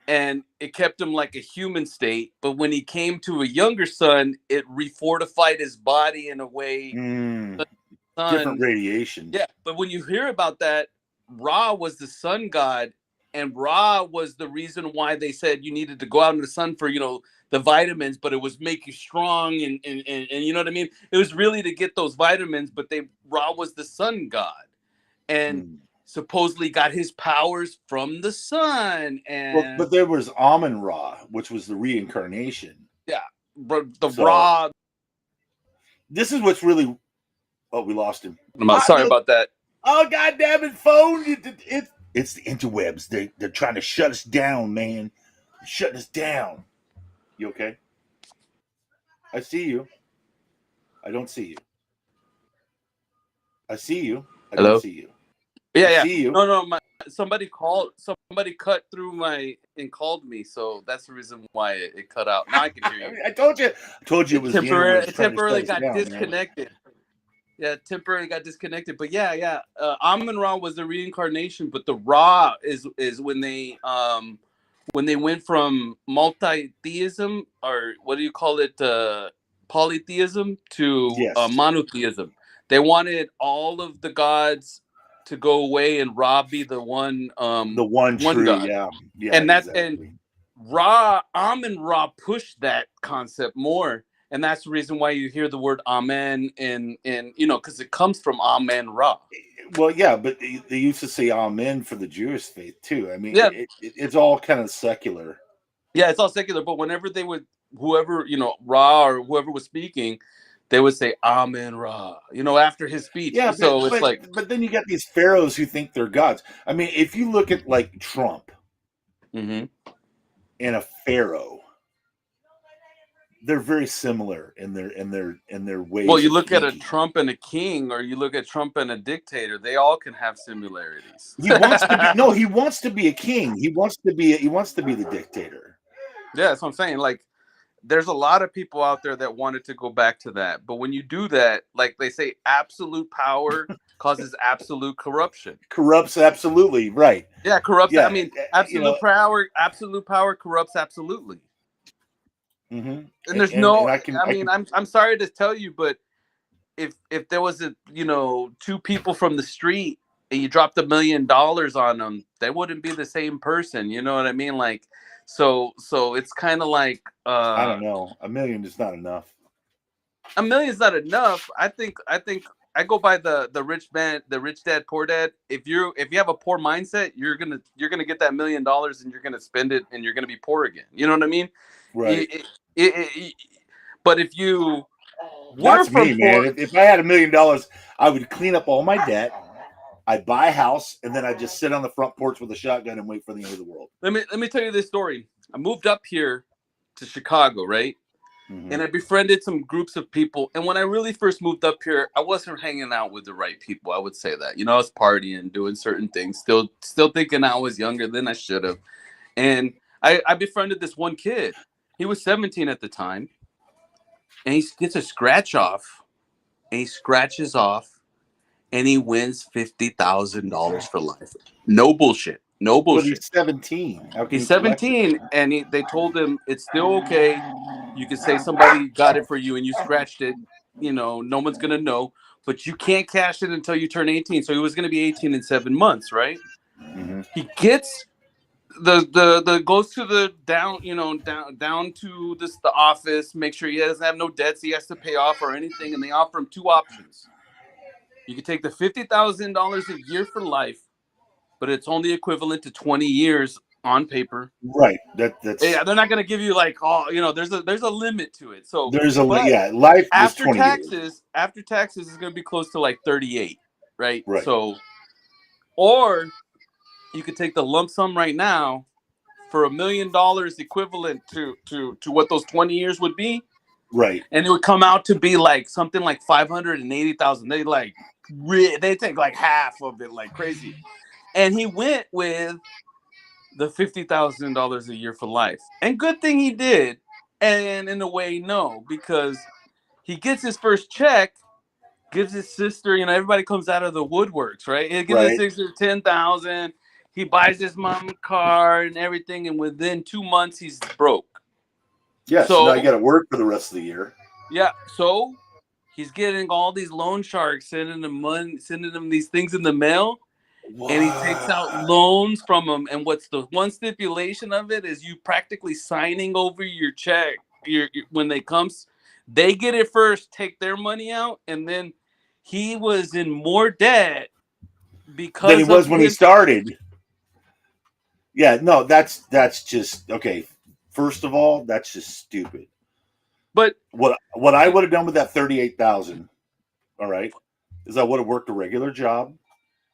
and it kept him like a human state. But when he came to a younger sun, it refortified his body in a way. Different radiation. Yeah, but when you hear about that, Ra was the sun god, and Ra was the reason why they said you needed to go out in the sun for, the vitamins, but it was make you strong and you know what I mean? It was really to get those vitamins, but Ra was the sun god, and supposedly got his powers from the sun. And but there was Amun Ra, which was the reincarnation. Yeah, but Ra. This is what's really. Oh, we lost him. Sorry about that. Oh, goddamn it, phone! It's the interwebs. They're trying to shut us down, man. They're shutting us down. You okay? I see you. I don't see you. I see you. I Hello? don't see you. Yeah. See you. No. Somebody cut through and called me, so that's the reason why it cut out. Now I can hear you. I told you it was temporarily got disconnected. Man. Yeah, temporarily got disconnected. But yeah. Amun-Ra was the reincarnation, but the Ra is when they went from multi-theism, or what do you call it, polytheism, to monotheism. They wanted all of the gods to go away and Ra be the one true God. yeah, and that's exactly. and Ra, Amen Ra pushed that concept more, and that's the reason why you hear the word Amen in because it comes from Amen Ra. Well, yeah, but they used to say Amen for the Jewish faith too. I mean, yeah, it's all kind of secular. Yeah, it's all secular, but whenever they would, whoever Ra or whoever was speaking, they would say Amen Ra, after his speech. Yeah, So it's like, but then you got these pharaohs who think they're gods. I mean, if you look at like Trump and a pharaoh, they're very similar in their ways. Well, you look thinking. at a Trump and a king, or you look at Trump and a dictator. They all can have similarities. He wants to be no. He wants to be a king. He wants to be the dictator. Yeah, that's what I'm saying. Like, there's a lot of people out there that wanted to go back to that, but when you do that, like they say, absolute power causes absolute corruption. Corrupts absolutely, right? Yeah, corrupts. Yeah. I mean, absolute power corrupts absolutely. Mm-hmm. And there's I'm sorry to tell you, but if there was two people from the street and you dropped $1 million on them, they wouldn't be the same person. You know what I mean? Like, so it's kind of like I don't know. $1 million is not enough. $1 million is not enough. I think I go by the rich dad, poor dad. If you have a poor mindset, you're gonna get that $1 million and you're gonna spend it and you're gonna be poor again. You know what I mean? Right. But if you that's me, man. If I had $1 million, I would clean up all my debt. I'd buy a house, and then I'd just sit on the front porch with a shotgun and wait for the end of the world. Let me tell you this story. I moved up here to Chicago, right? Mm-hmm. And I befriended some groups of people. And when I really first moved up here, I wasn't hanging out with the right people. I would say that. I was partying, doing certain things, still thinking I was younger than I should have. And I befriended this one kid. He was 17 at the time. And he gets a scratch off. And he scratches off. And he wins $50,000 for life. No bullshit. No bullshit. But he's 17. He's 17, and they told him it's still okay. You can say somebody got it for you and you scratched it. No one's going to know. But you can't cash it until you turn 18. So he was going to be 18 in 7 months, right? Mm-hmm. He gets the goes to the down to the office, make sure he doesn't have no debts he has to pay off or anything. And they offer him 2 options. You can take the $50,000 a year for life, but it's only equivalent to 20 years on paper. Right. That's they're not going to give you like there's a limit to it. So there's life after is 20 taxes. Years. After taxes is going to be close to like 38, right? Right. So, or you could take the lump sum right now for $1 million equivalent to what those 20 years would be. Right. And it would come out to be like something like $580,000. They take like half of it like crazy. And he went with the $50,000 a year for life. And good thing he did. And in a way, no, because he gets his first check, gives his sister, everybody comes out of the woodworks, right? He gives his sister $10,000. He buys his mom a car and everything. And within 2 months, he's broke. Yeah, so now you got to work for the rest of the year. Yeah, so he's getting all these loan sharks sending him money, sending him these things in the mail. What? And he takes out loans from them. And what's the one stipulation of it is you practically signing over your check. When they comes, they get it first, take their money out, and then he was in more debt because than he was when he started. Yeah, no, that's just okay. First of all, that's just stupid. But what I would have done with that $38,000, all right, is I would have worked a regular job,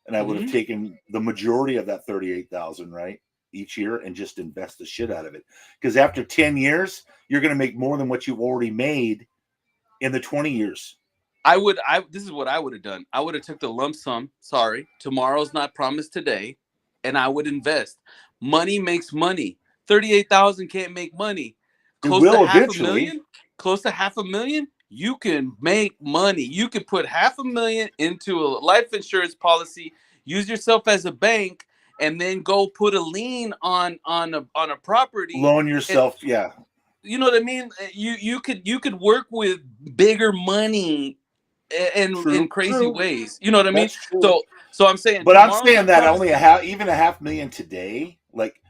and I would have taken the majority of that $38,000, right, each year, and just invest the shit out of it. Because after 10 years, you're going to make more than what you've already made in the 20 years. This is what I would have done. I would have took the lump sum. Sorry, tomorrow's not promised today, and I would invest. Money makes money. 38,000 can't make money. Close to half a million, you can make money. You can put $500,000 into a life insurance policy, use yourself as a bank, and then go put a lien on a property. Loan yourself, yeah. You know what I mean? You could work with bigger money in crazy ways. You know what I mean? So I'm saying, but I'm saying that only even $500,000 today. Like,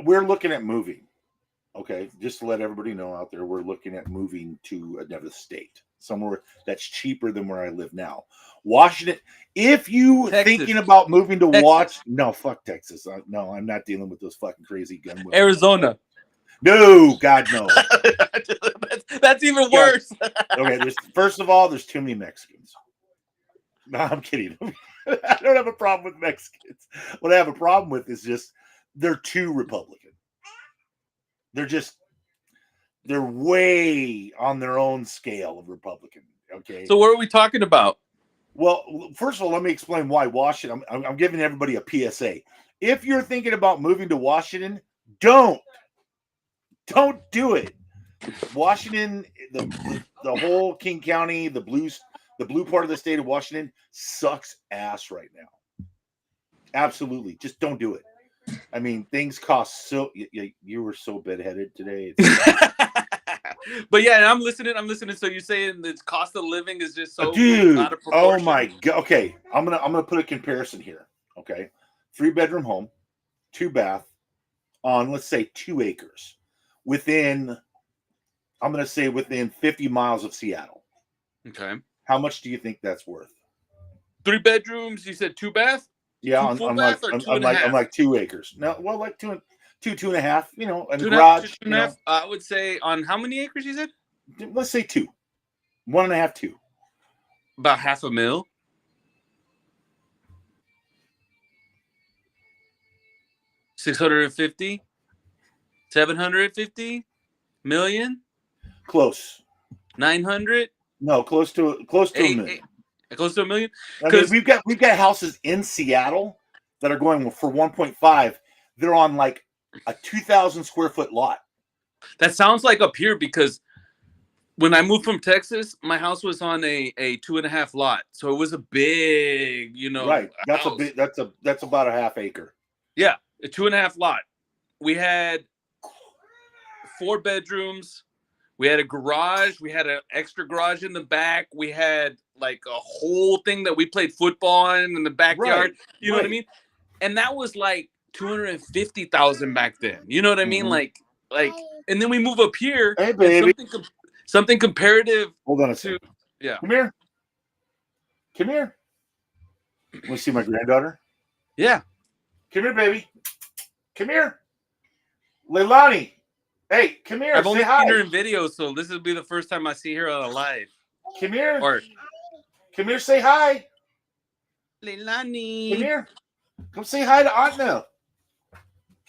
we're looking at moving. Okay, just to let everybody know out there, we're looking at moving to another state, somewhere that's cheaper than where I live now. Washington. If you thinking about moving to no, fuck Texas. No, I'm not dealing with those fucking crazy gun. Arizona. No, God, no. That's even worse. Okay, first of all, there's too many Mexicans. No, I'm kidding. I don't have a problem with Mexicans. What I have a problem with is just they're too Republican. They're way on their own scale of Republican. Okay. So what are we talking about? Well, first of all, let me explain why Washington. I'm giving everybody a PSA. If you're thinking about moving to Washington, don't do it. Washington, the whole King County, the blue part of the state of Washington sucks ass right now. Absolutely, just don't do it. I mean, things cost so. You were so bedheaded today. But yeah, I'm listening. So you're saying the cost of living is just so dude out of proportion? Oh my god. Okay, I'm gonna put a comparison here. Okay, 3-bedroom home, 2-bath, on let's say 2 acres, within 50 miles of Seattle. Okay, how much do you think that's worth? 3 bedrooms. You said 2-bath. Yeah, on like 2 acres. No, well, like two and a half. You know, and a garage. 2.5. I would say on how many acres you said? Let's say 2, 1.5, 2. About $500,000. 650, 750 million. Close. 900. No, close to $1 million. Close to $1 million. Because we've got houses in Seattle that are going for 1.5. They're on like a 2,000 square foot lot. That sounds like up here, because when I moved from Texas, my house was on a 2.5 lot, so it was a big, right. That's house. That's about a half acre. Yeah, a 2.5 lot. We had 4 bedrooms. We had a garage. We had an extra garage in the back. We had like a whole thing that we played football in the backyard. Right. You know what I mean? And that was like $250,000 back then. You know what I mean? Like, and then we move up here. Hey, baby. Something comparative. Hold on a second. Yeah. Come here. Want to see my granddaughter? Yeah. Come here, baby. Come here. Leilani. Hey, come here. I've only seen her in videos, so this will be the first time I see her on a live. Come here. Come here, say hi. Leilani. Come here. Come say hi to Aunt Nell.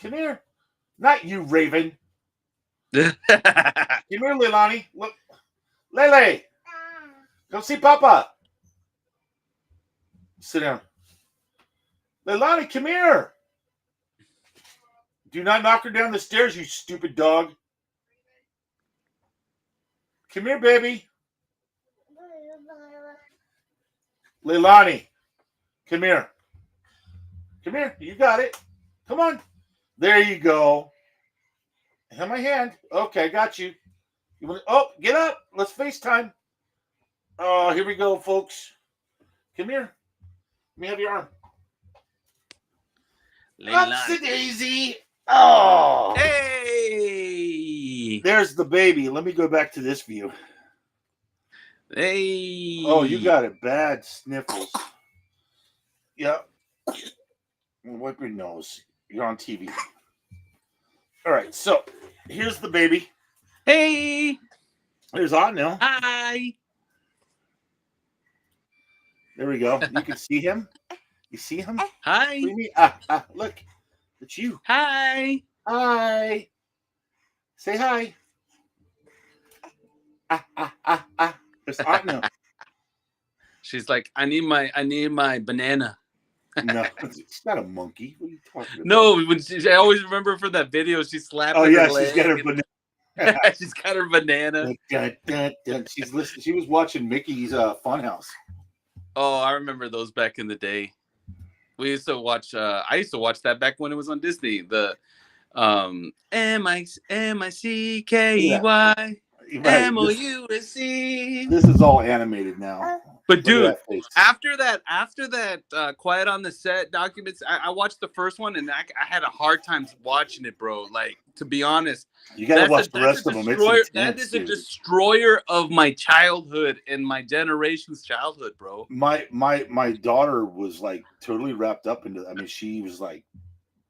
Come here. Not you, Raven. Come here, Leilani. Look. Lele. Come see Papa. Sit down. Leilani, come here. Do not knock her down the stairs, you stupid dog. Come here, baby. Leilani, come here. Come here. You got it. Come on. There you go. Have my hand. Okay, got you. Get up. Let's FaceTime. Oh, here we go, folks. Come here. Let me have your arm. Upsy daisy. Oh. Hey. There's the baby. Let me go back to this view. Hey. Oh, you got it. Bad sniffles. Yep. Wipe your nose. You're on TV. All right, so here's the baby. Hey. There's Aunt Nell. Hi. There we go. You can see him. You see him? Hi. Look. It's you. Hi. Hi. Say hi. There's Aunt Nell. She's like, I need my banana. No, it's not a monkey. What are you talking about? No, I always remember from that video. She slapped. Oh yeah, she's got her banana. She's got her banana. She's listening. She was watching Mickey's Funhouse. Oh, I remember those back in the day. We used to watch. I used to watch that back when it was on Disney. The M-I-C-K-E-Y. MOUSC. This is all animated now. But dude, after that, Quiet on the Set documents, I watched the first one and I had a hard time watching it, bro. Like, to be honest, you gotta watch the rest of them. That is a destroyer of my childhood and my generation's childhood, bro. My daughter was like totally wrapped up into. I mean, she was like,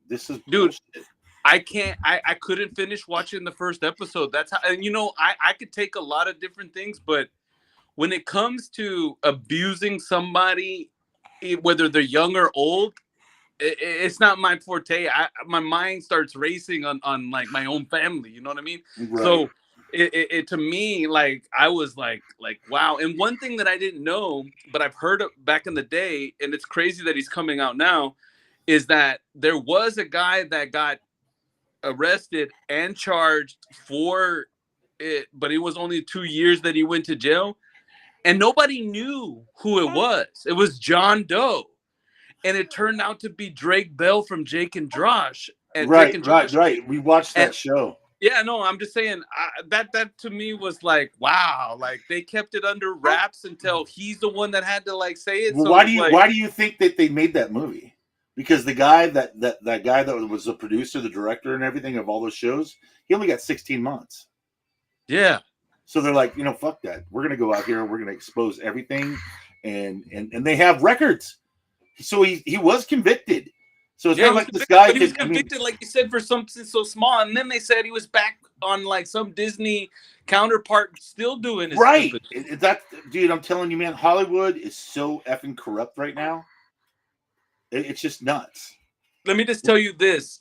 "This is dude." Bullshit. I couldn't finish watching the first episode. That's how, and I could take a lot of different things, but when it comes to abusing somebody, whether they're young or old, it's not my forte. My mind starts racing on like my own family. You know what I mean? Right. So it to me, like, I was like wow. And one thing that I didn't know, but I've heard back in the day, and it's crazy that he's coming out now, is that there was a guy that got arrested and charged for it, but it was only 2 years that he went to jail. And nobody knew who it was. It was John Doe. And it turned out to be Drake Bell from Jake and Josh. And right. We watched that show. Yeah, no, I'm just saying that to me was like, wow. Like, they kept it under wraps until he's the one that had to like say it. Well, so why do you think that they made that movie? Because the guy that guy that was the producer, the director, and everything of all those shows, he only got 16 months. Yeah. So they're like, fuck that. We're gonna go out here. We're gonna expose everything, and they have records. So he was convicted. So it's not like this guy. He was convicted, like you said, for something so small, and then they said he was back on like some Disney counterpart, still doing it. Right. That dude, I'm telling you, man, Hollywood is so effing corrupt right now. It's just nuts. Let me just tell you this: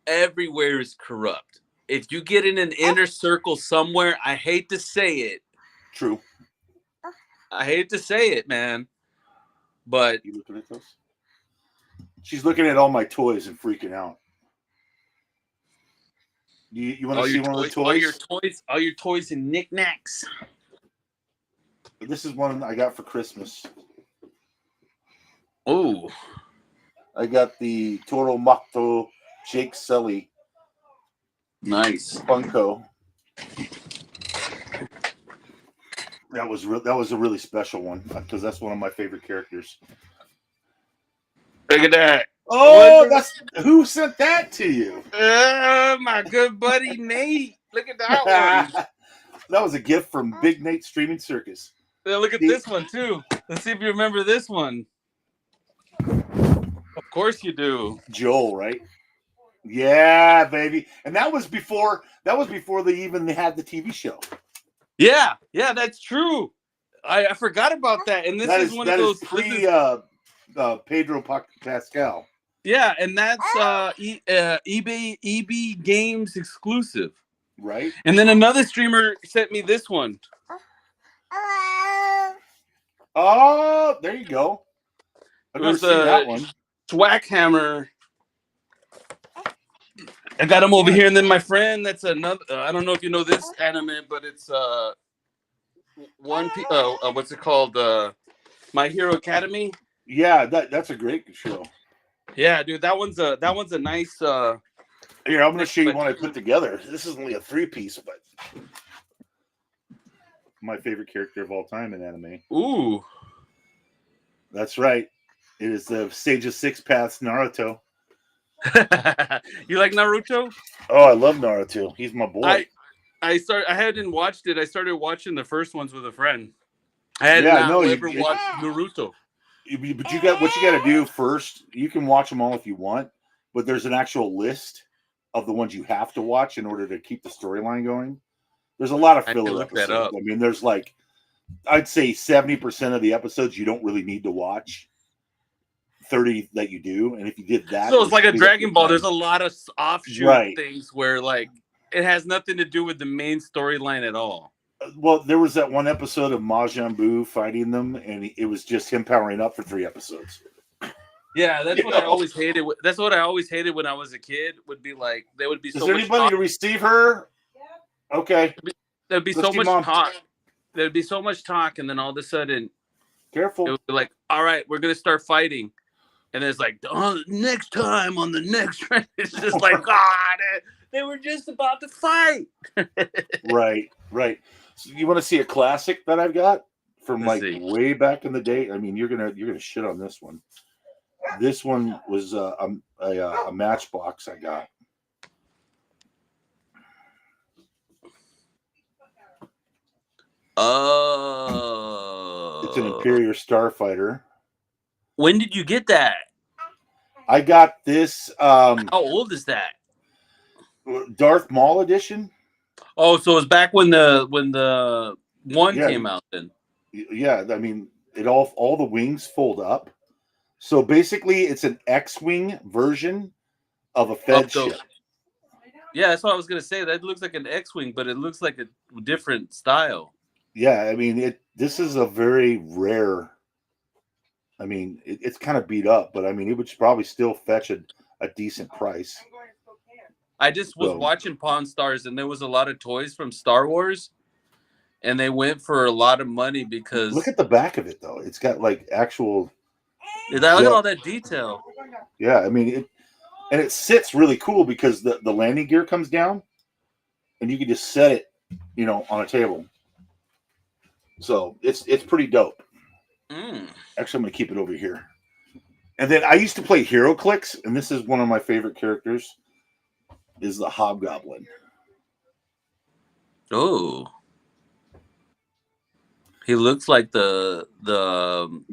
everywhere is corrupt. If you get in an inner circle somewhere, I hate to say it. True. I hate to say it, man. But you looking at those? She's looking at all my toys and freaking out. You want to see one of the toys? All your toys and knickknacks. This is one I got for Christmas. Oh. I got the Toro Makto Jake Sully. Nice. Funko. That was a really special one because that's one of my favorite characters. Look at that. Oh, who sent that to you? My good buddy Nate. Look at that one. That was a gift from Big Nate Streaming Circus. Yeah, look at this one too. Let's see if you remember this one. Of course you do. Joel, right? Yeah, baby. And that was before they even had the TV show. Yeah, that's true. I forgot about that. And this is one of those pre Pedro Pascal. Yeah, and that's EB Games exclusive. Right. And then another streamer sent me this one. Oh, there you go. I've never seen that one. Swackhammer. I got him over here, and then my friend. That's another. I don't know if you know this anime, but it's what's it called? My Hero Academy. Yeah, that's a great show. Yeah, dude, that one's a nice. Here, I'm gonna show you one I put together. This is only a 3-piece, but my favorite character of all time in anime. Ooh, that's right. It is the Sage of Six Paths Naruto. You like Naruto? Oh, I love Naruto. He's my boy. I hadn't watched it. I started watching the first ones with a friend. I had never watched Naruto. But you got what you got to do first. You can watch them all if you want, but there's an actual list of the ones you have to watch in order to keep the storyline going. There's a lot of filler episodes. I mean, there's like, I'd say 70% of the episodes you don't really need to watch. 30 that you do, and if you did that, so it's like a Dragon Ball. There's a lot of offshoot things where like it has nothing to do with the main storyline at all. Well, there was that one episode of Majin Buu fighting them, and it was just him powering up for 3 episodes. Yeah, that's what I always hated. That's what I always hated when I was a kid. Would be like there would be so much. Is there anybody to receive her? Okay. There'd be so much talk. There'd be so much talk, and then all of a sudden, careful. It would be like, all right, we're gonna start fighting. And it's like, next time on the next round, it's just like, God, They were just about to fight. Right. So you want to see a classic that I've got from way back in the day? I mean, you're gonna shit on this one. This one was a Matchbox I got. Oh, it's an Imperial Starfighter. When did you get that? I got this. How old is that? Darth Maul edition. Oh, so it's back when the one came out then. Yeah, I mean, all the wings fold up. So basically, it's an X-wing version of a Fed ship. Yeah, that's what I was gonna say. That looks like an X-wing, but it looks like a different style. Yeah, I mean, this is a very rare. I mean, it's kind of beat up, but I mean, it would probably still fetch a decent price. I just was watching Pawn Stars, and there was a lot of toys from Star Wars, and they went for a lot of money because look at the back of it, though. It's got like actual. Look at all that detail. Yeah, I mean, it sits really cool because the landing gear comes down, and you can just set it, on a table. So it's pretty dope. Actually, I'm gonna keep it over here. And then I used to play HeroClix, and this is one of my favorite characters. Is the Hobgoblin. Oh, he looks like the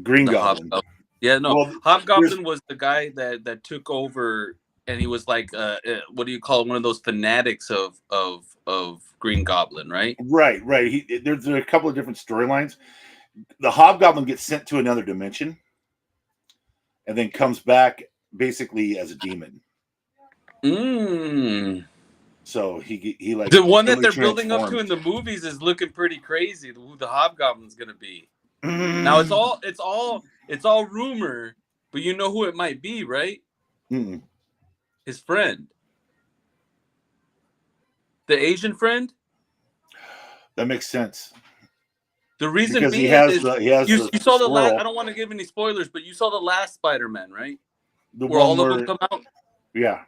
Green Goblin. Hobgoblin. Yeah, no, well, Hobgoblin was the guy that took over, and he was like, what do you call it? One of those fanatics of Green Goblin, right? Right. There's a couple of different storylines. The Hobgoblin gets sent to another dimension, and then comes back basically as a demon. So he like the one that they're building up to in the movies is looking pretty crazy. Who the Hobgoblin's gonna be? Now it's all rumor, but you know who it might be, right? His friend, the Asian friend. That makes sense. The reason because being you saw the last. I don't want to give any spoilers, but you saw the last Spider-Man, right? Where all of them come out. Yeah.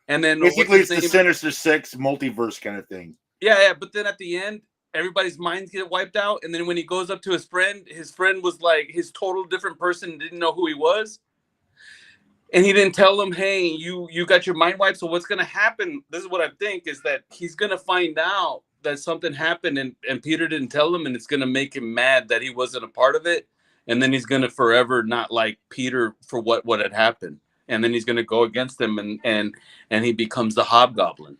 And then basically it's the Sinister Six multiverse kind of thing. Yeah. But then at the end, everybody's minds get wiped out. And then when he goes up to his friend was like his total different person, didn't know who he was. And he didn't tell him, hey, you got your mind wiped. So what's going to happen? This is what I think is that he's going to find out that something happened and Peter didn't tell him. And it's going to make him mad that he wasn't a part of it. And then he's going to forever not like Peter for what had happened. And then he's going to go against him, and he becomes the Hobgoblin.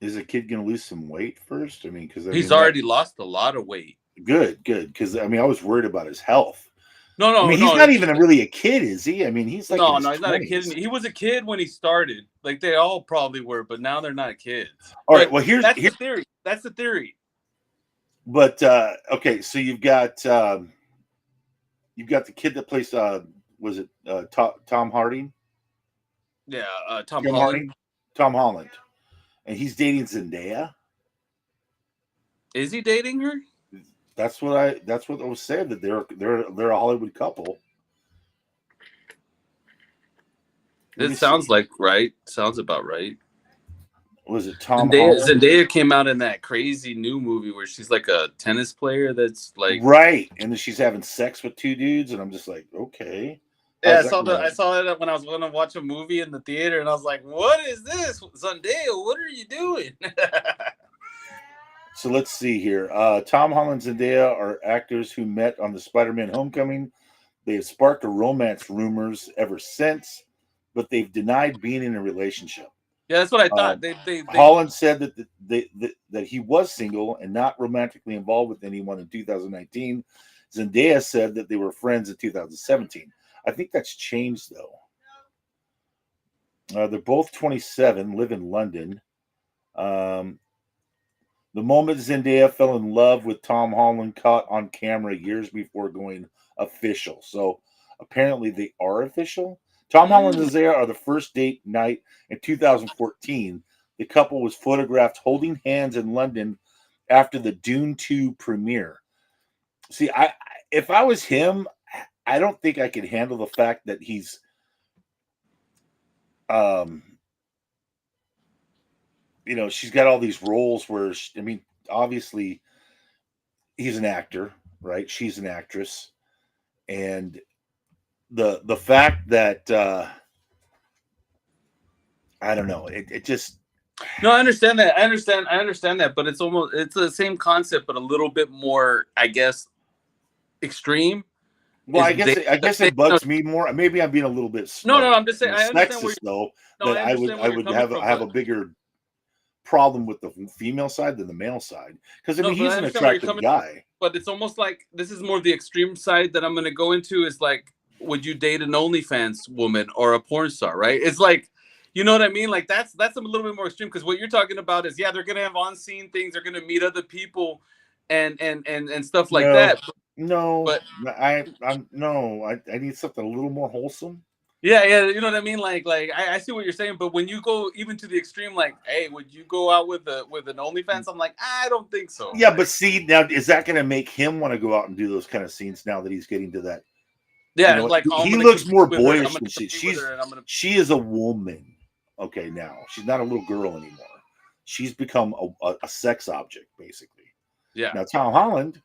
Is the kid going to lose some weight first? I mean, because he's already lost a lot of weight. Good. Because I mean, I was worried about his health. No. I mean, he's not even really a kid, is he? I mean, he's like no, he's not a kid. He was a kid when he started. Like they all probably were, but now they're not kids. All right. Well, here's the theory. That's the theory. But okay, so you've got the kid that plays. Was it Tom Hardy? Yeah, Tom Holland. Tom Holland, and he's dating Zendaya. Is he dating her? That's what was said, that they're a Hollywood couple. It sounds like right. Sounds about right. Was it Tom Holland? Zendaya came out in that crazy new movie where she's like a tennis player that's like right, and then she's having sex with two dudes, and I'm just like, okay. Yeah, I saw that when I was going to watch a movie in the theater, and I was like, "What is this, Zendaya? What are you doing?" So let's see here. Tom Holland and Zendaya are actors who met on the Spider-Man Homecoming. They have sparked a romance rumors ever since, but they've denied being in a relationship. Yeah, that's what I thought. Holland said that he was single and not romantically involved with anyone in 2019. Zendaya said that they were friends in 2017. I think that's changed, though. They're both 27, live in London. The moment Zendaya fell in love with Tom Holland caught on camera years before going official. So apparently they are official. Tom Holland and Zendaya are the first date night in 2014. The couple was photographed holding hands in London after the Dune 2 premiere. See, if I was him, I don't think I could handle the fact that he's she's got all these roles where obviously he's an actor, right? She's an actress, and the fact that I don't know, it just. No, I understand that. I understand that, but it's the same concept, but a little bit more, I guess, extreme. Well, I guess it bugs me more. Maybe I'm being a little bit no. I'm just saying. I understand sexist though. That I would have a bigger problem with the female side than the male side, because he's an attractive guy. But it's almost like this is more the extreme side that I'm going to go into. Is like, would you date an OnlyFans woman or a porn star? Right? It's like, you know what I mean? Like that's a little bit more extreme, because what you're talking about is they're going to have on-scene things, they're going to meet other people, and stuff like that. But I need something a little more wholesome. Yeah, you know what I mean. Like I see what you're saying, but when you go even to the extreme, like, hey, would you go out with an OnlyFans? I'm like, I don't think so. Yeah, but see, now is that going to make him want to go out and do those kind of scenes now that he's getting to that? Yeah, like he looks more boyish than she is a woman. Okay, now she's not a little girl anymore. She's become a sex object, basically. Yeah. Now Tom Holland,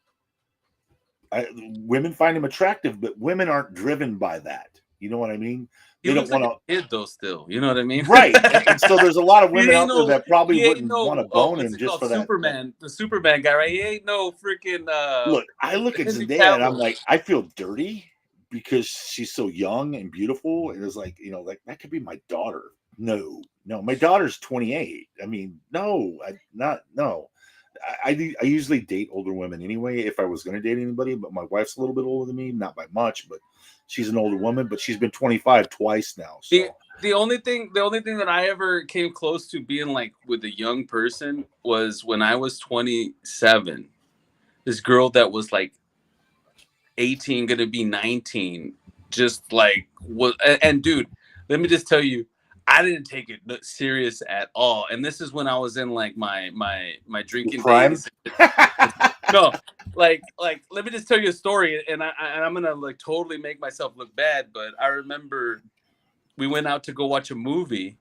women find him attractive, but women aren't driven by that. You know what I mean? They don't want to kid though. Still, you know what I mean? Right. And so there's a lot of women out there that probably wouldn't want to bone him just for Superman, the Superman guy, right? He ain't no freaking. Look, I look at Zendaya and I'm like, I feel dirty because she's so young and beautiful, and it's like, like that could be my daughter. No, my daughter's 28. I mean, no. I usually date older women anyway if I was going to date anybody, but my wife's a little bit older than me, not by much, but she's an older woman, but she's been 25 twice now. So the only thing that I ever came close to being like with a young person was when I was 27. This girl that was like 18, gonna be 19, just like was, and dude, let me just tell you, I didn't take it serious at all. And this is when I was in like my drinking days. No, like let me just tell you a story, and I'm gonna like totally make myself look bad, but I remember we went out to go watch a movie,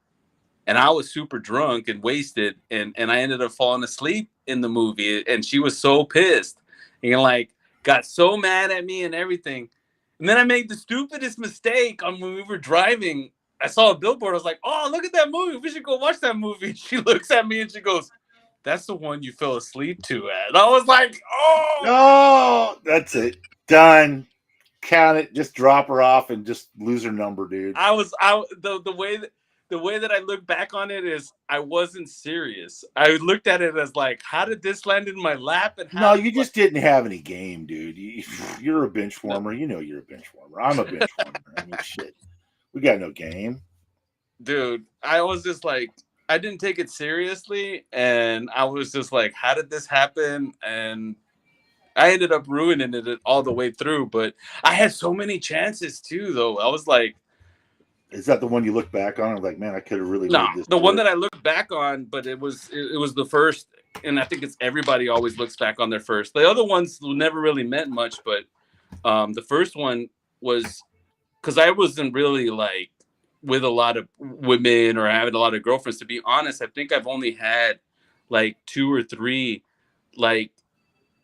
and I was super drunk and wasted, and I ended up falling asleep in the movie, and she was so pissed and like got so mad at me and everything. And then I made the stupidest mistake when we were driving. I saw a billboard. I was like, oh, look at that movie. We should go watch that movie. She looks at me and she goes, that's the one you fell asleep to at. And I was like, oh, that's it. Done. Count it. Just drop her off and just lose her number, dude. The way that I look back on it is I wasn't serious. I looked at it as like, how did this land in my lap? And no, you just didn't have any game, dude. You're a bench warmer. You know you're a bench warmer. I'm a bench warmer. I mean, shit. We got no game. Dude, I was just like, I didn't take it seriously. And I was just like, how did this happen? And I ended up ruining it all the way through. But I had so many chances too, though. I was like, is that the one you look back on? Like, man, I could have really made this. The one that I look back on, but it was the first, and I think it's everybody always looks back on their first. The other ones never really meant much, but the first one was because I wasn't really like with a lot of women or having a lot of girlfriends. To be honest, I think I've only had like 2 or 3 like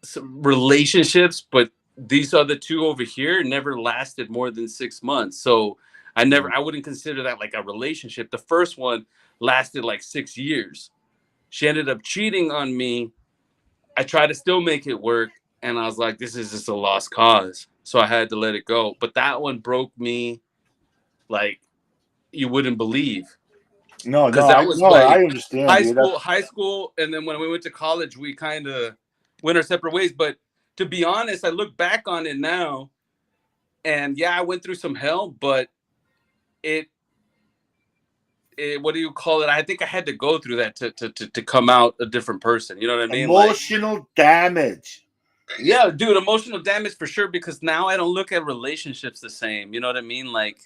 some relationships, but these other 2 over here never lasted more than 6 months. So I wouldn't consider that like a relationship. The first one lasted like 6 years. She ended up cheating on me. I tried to still make it work, and I was like, this is just a lost cause. So I had to let it go. But that one broke me like you wouldn't believe. No, I understand. High school, and then when we went to college, we kind of went our separate ways. But to be honest, I look back on it now, and yeah, I went through some hell, but it what do you call it? I think I had to go through that to come out a different person. You know what I mean? Emotional damage. Yeah, dude, emotional damage for sure, because now I don't look at relationships the same. You know what I mean? Like,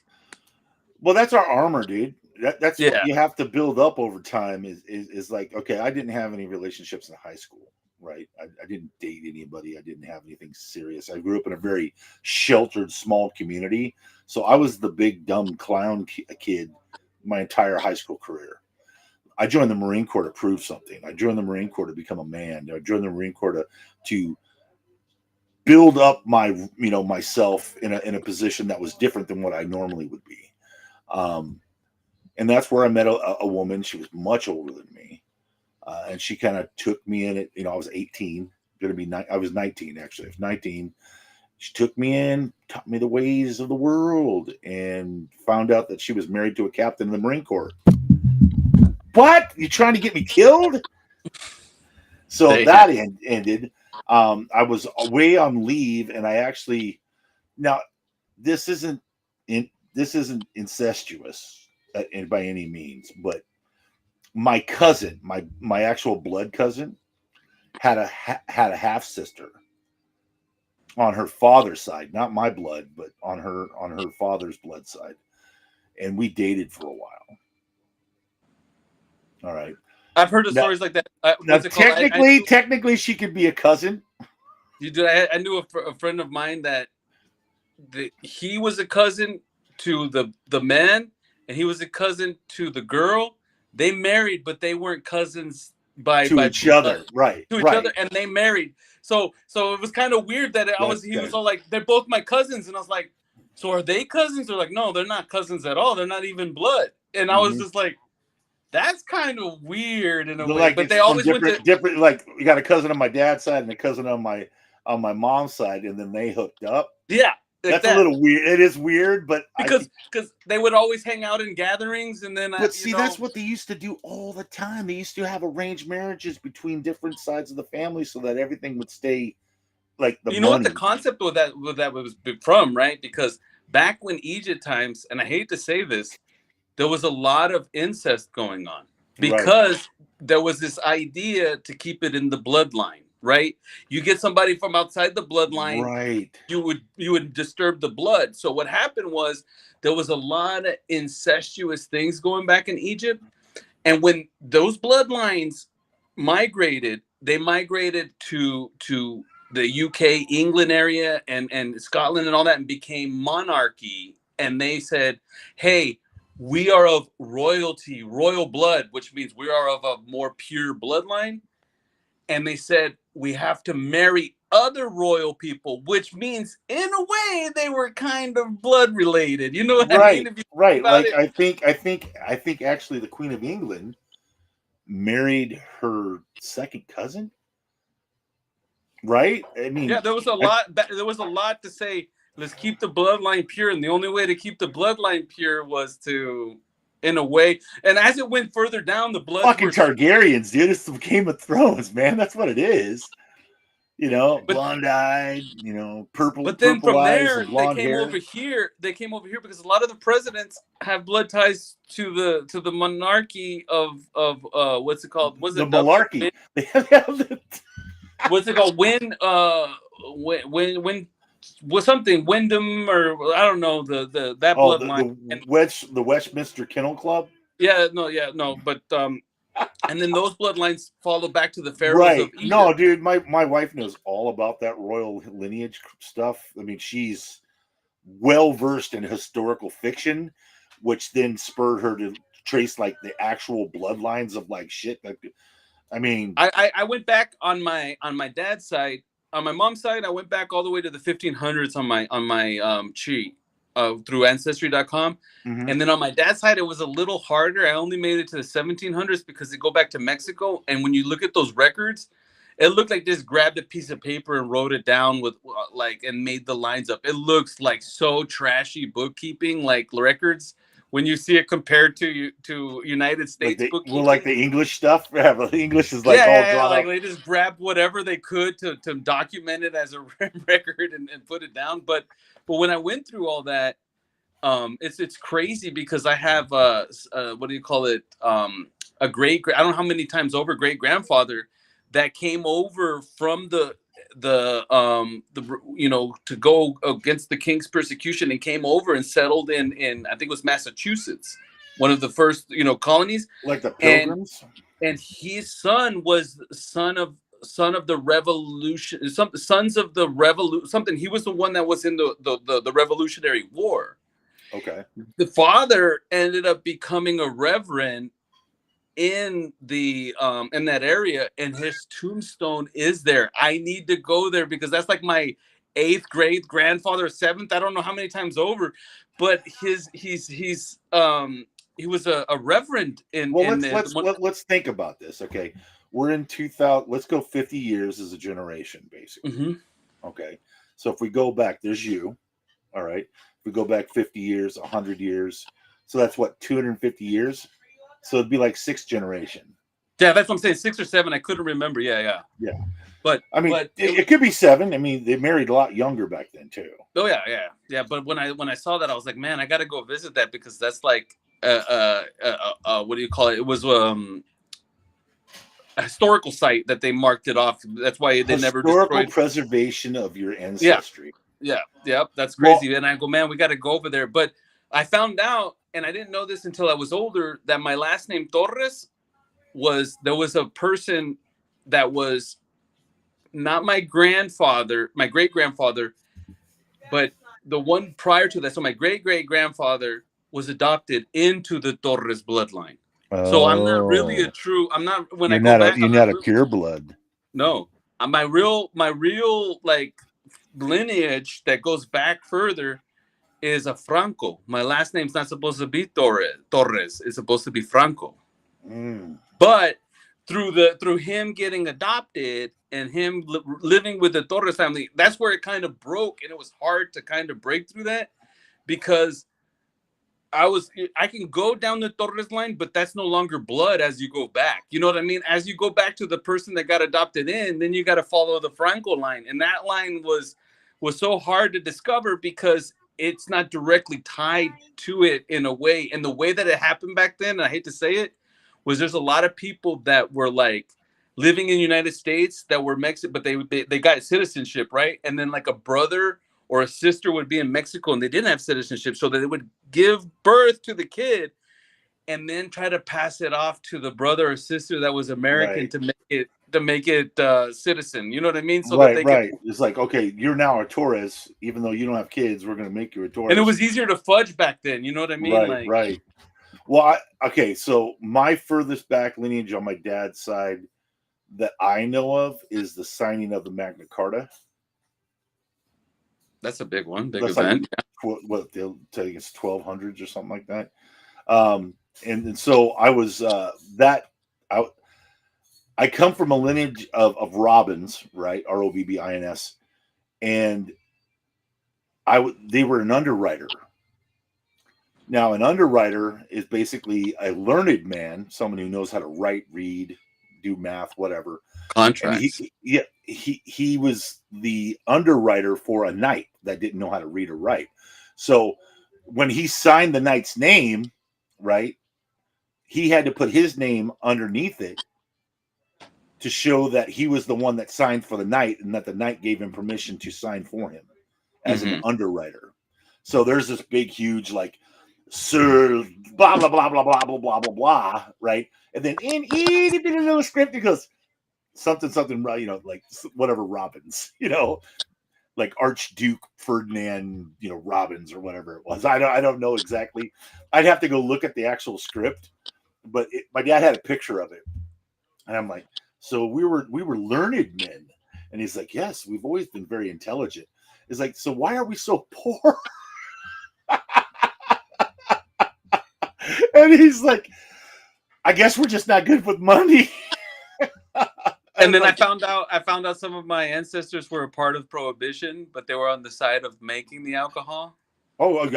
well, that's our armor, dude. That's what you have to build up over time is like, okay, I didn't have any relationships in high school, right? I didn't date anybody. I didn't have anything serious. I grew up in a very sheltered, small community. So I was the big, dumb clown kid my entire high school career. I joined the Marine Corps to prove something. I joined the Marine Corps to become a man. I joined the Marine Corps to build up my, myself in a position that was different than what I normally would be. And that's where I met a woman. She was much older than me. And she kind of took me in it. I was 18, I was 19, actually. I was 19. She took me in, taught me the ways of the world, and found out that she was married to a captain in the Marine Corps. What? You trying to get me killed? So that ended. I was away on leave, and I actually, now this isn't incestuous by any means, but my cousin, my actual blood cousin, had a half sister on her father's side, not my blood, but on her father's blood side, and we dated for a while. All right. I've heard of stories like that. Now, technically, she could be a cousin. I knew a friend of mine that he was a cousin to the man, and he was a cousin to the girl. They married, but they weren't cousins by each other, right? To each other, and they married. So it was kind of weird that he was all like, they're both my cousins, and I was like, so are they cousins? They're like, no, they're not cousins at all. They're not even blood. And I was just like, that's kind of weird in a way. Like, but they always different. Like, you got a cousin on my dad's side and a cousin on my mom's side, and then they hooked up. Yeah, that's a little weird. It is weird, but because they would always hang out in gatherings, and then that's what they used to do all the time. They used to have arranged marriages between different sides of the family so that everything would stay like the. Know what the concept of that was from, right? Because back when Egypt times, and I hate to say this, there was a lot of incest going on because there was this idea to keep it in the bloodline, right? You get somebody from outside the bloodline, right? You would disturb the blood. So what happened was there was a lot of incestuous things going back in Egypt, and when those bloodlines migrated, they migrated to the UK, England area, and Scotland and all that, and became monarchy. And they said, hey, we are of royalty, royal blood, which means we are of a more pure bloodline. And they said, we have to marry other royal people, which means in a way they were kind of blood related. You know what I mean? Right. Like I think actually the Queen of England married her second cousin. Right? I mean, yeah, there was a lot to say. Let's keep the bloodline pure, and the only way to keep the bloodline pure was to, in a way, and as it went further down, the blood. Fucking Targaryens, dude! It's the Game of Thrones, man. That's what it is. Blonde-eyed, purple. But then purple from eyes there, and blonde they came hair. over here. They came over here because a lot of the presidents have blood ties to the monarchy of what's it called? Was it the monarchy? What's it called? When was something Wyndham, or I don't know, that bloodline. The Westminster Kennel Club. No, but and then those bloodlines follow back to the pharaohs of Egypt. No, dude, my wife knows all about that royal lineage stuff. I mean, she's well versed in historical fiction, which then spurred her to trace like the actual bloodlines of like shit. I mean, I went back on my dad's side. On my mom's side, I went back all the way to the 1500s on my tree through Ancestry.com. Mm-hmm. And then on my dad's side, it was a little harder. I only made it to the 1700s because they go back to Mexico. And when you look at those records, it looked like they just grabbed a piece of paper and wrote it down with and made the lines up. It looks like so trashy bookkeeping, like records. When you see it compared to United States bookkeeping. Well, like the English stuff. Yeah, but the English is like all drawn like up. they just grabbed whatever they could to document it as a record and put it down. But when I went through all that, it's crazy because I have what do you call it? A great I don't know how many times over great grandfather that came over from the to go against the king's persecution and came over and settled in I think it was Massachusetts, one of the first colonies, like the Pilgrims. And his son was son of the revolution, sons of the revolution, something. He was the one that was in the Revolutionary War. Okay. The father ended up becoming a reverend in that area, and his tombstone is there. I need to go there because that's like my 8th grade grandfather, 7th. I don't know how many times over, but he was a reverend in. Well, let's think about this. Okay, we're in 2000. Let's go 50 years as a generation, basically. Mm-hmm. Okay, so if we go back, there's you. All right, if we go back 50 years, 100 years, so that's what 250 years. So it'd be like 6th generation. Yeah, that's what I'm saying. 6 or 7. I couldn't remember. Yeah. But I mean, it could be 7. I mean, they married a lot younger back then too. Oh yeah. But when I saw that, I was like, man, I got to go visit that because that's like what do you call it? It was a historical site that they marked it off. That's why they never destroyed. Preservation of your ancestry. Yeah. That's crazy. Well, and I go, man, we got to go over there. But I found out, and I didn't know this until I was older, that my last name Torres there was a person that was not my grandfather, my great grandfather, but the one prior to that. So my great great grandfather was adopted into the Torres bloodline. Oh. So I'm not really a true. I'm not when you're I go back. You're not a pure blood. No, my real like lineage that goes back further is a Franco. My last name's not supposed to be Torres. It's supposed to be Franco. But through him getting adopted and him living with the Torres family, that's where it kind of broke, and it was hard to kind of break through that because I can go down the Torres line, but that's no longer blood as you go back. You know what I mean? As you go back to the person that got adopted in, then you got to follow the Franco line, and that line was so hard to discover because it's not directly tied to it in a way. And the way that it happened back then, and I hate to say it, was there's a lot of people that were like living in the United States that were Mexican, but they got citizenship, right? And then like a brother or a sister would be in Mexico and they didn't have citizenship, so that they would give birth to the kid and then try to pass it off to the brother or sister that was American to make it citizen. You know what I mean? So right. It's like, okay, you're now a Torres, even though you don't have kids. We're going to make you a Torres. And it was easier to fudge back then. You know what I mean? Right. Well, so my furthest back lineage on my dad's side that I know of is the signing of the Magna Carta. That's a big one, big event. Like, what they'll tell you it's 1200s or something like that. And so I was I come from a lineage of Robbins, right? Robbins, and they were an underwriter. Now, an underwriter is basically a learned man, someone who knows how to write, read, do math, whatever. Contracts. He was the underwriter for a knight that didn't know how to read or write. So when he signed the knight's name, right, he had to put his name underneath it to show that he was the one that signed for the knight and that the knight gave him permission to sign for him as an underwriter. So there's this big, huge, like, Sir, blah, blah, blah, blah, blah, blah, blah, blah, blah, right? And then in itty bitty little script, it goes something, you know, like whatever Robbins, you know, like Archduke Ferdinand, you know, Robbins or whatever it was. I don't know exactly. I'd have to go look at the actual script, but my dad had a picture of it. And I'm like, so we were learned men. And he's like, yes, we've always been very intelligent. It's like, so why are we so poor? And he's like, I guess we're just not good with money. And then I found out some of my ancestors were a part of Prohibition, but they were on the side of making the alcohol. Oh, I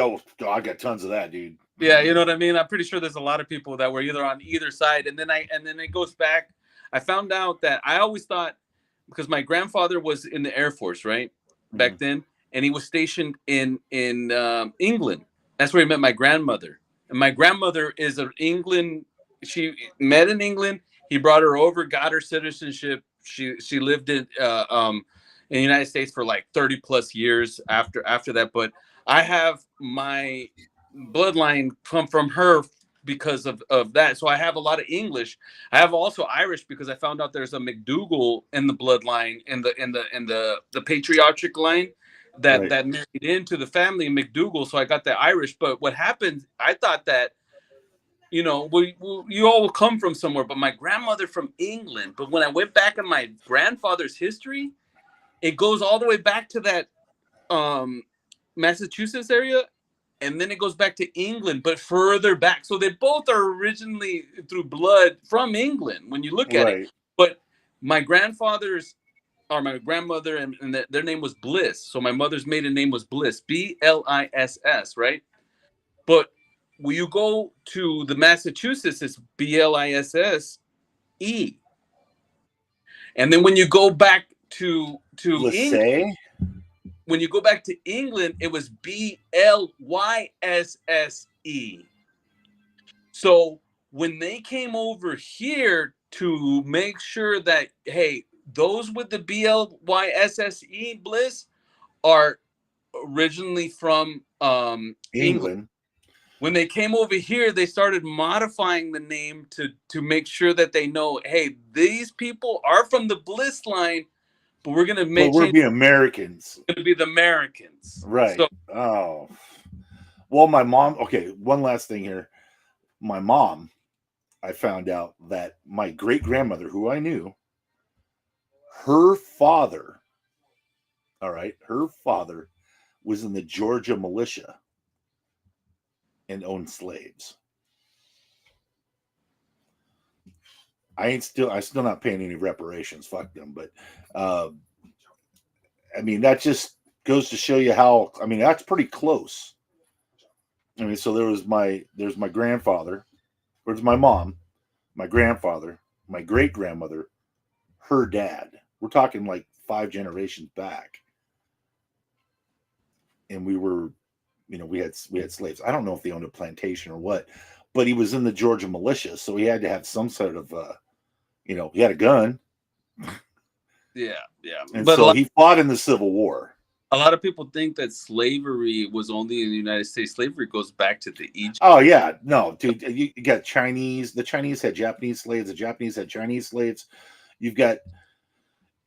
got tons of that, dude. Yeah, you know what I mean? I'm pretty sure there's a lot of people that were either on either side. And then it goes back. I found out that I always thought, because my grandfather was in the Air Force, right? Back then. And he was stationed in England. That's where he met my grandmother. And my grandmother is of England. She met in England. He brought her over, got her citizenship. She lived in the United States for like 30 plus years after that. But I have my bloodline come from her because of that. So I have a lot of English. I have also Irish because I found out there's a McDougal in the bloodline in the patriarchic line that married into the family McDougal. So I got the Irish. But what happened, I thought that, you all will come from somewhere, but my grandmother from England. But when I went back in my grandfather's history, it goes all the way back to that Massachusetts area, and then it goes back to England, but further back. So they both are originally through blood from England when you look at it. But my grandfather's or my grandmother and their name was Bliss. So my mother's maiden name was Bliss, Bliss, right? But when you go to the Massachusetts, it's Bliss. And then when you go back to England, when you go back to England, it was Blysse. So when they came over here to make sure that, hey, those with the Blysse Bliss are originally from England. When they came over here, they started modifying the name to make sure that they know, hey, these people are from the Bliss line, but we're gonna make. We're being Americans. Going to be the Americans, right? So, well, my mom. Okay, one last thing here. My mom, I found out that my great grandmother, who I knew, her father. All right, her father was in the Georgia militia and owned slaves. I still not paying any reparations. Fuck them. But I mean, that just goes to show you how. I mean, that's pretty close. I mean, so there's my grandfather, there's my mom, my grandfather, my great grandmother, her dad. We're talking like 5 generations back, and we were. We had slaves. I don't know if they owned a plantation or what, but he was in the Georgia militia, so he had to have some sort of, he had a gun. Yeah. And but so he fought in the Civil War. A lot of people think that slavery was only in the United States. Slavery goes back to the Egypt. Oh yeah, no, dude. You got Chinese. The Chinese had Japanese slaves. The Japanese had Chinese slaves. You've got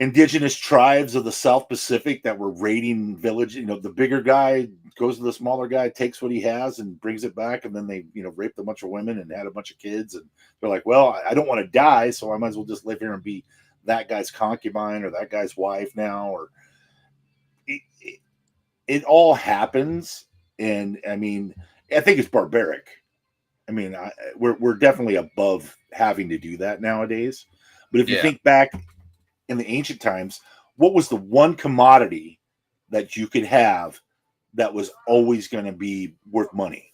indigenous tribes of the South Pacific that were raiding village. The bigger guy goes to the smaller guy, takes what he has and brings it back. And then they, raped a bunch of women and had a bunch of kids. And they're like, well, I don't want to die, so I might as well just live here and be that guy's concubine or that guy's wife now. Or it all happens. And I mean, I think it's barbaric. I mean, we're definitely above having to do that nowadays. But if you think back, in the ancient times, what was the one commodity that you could have that was always going to be worth money?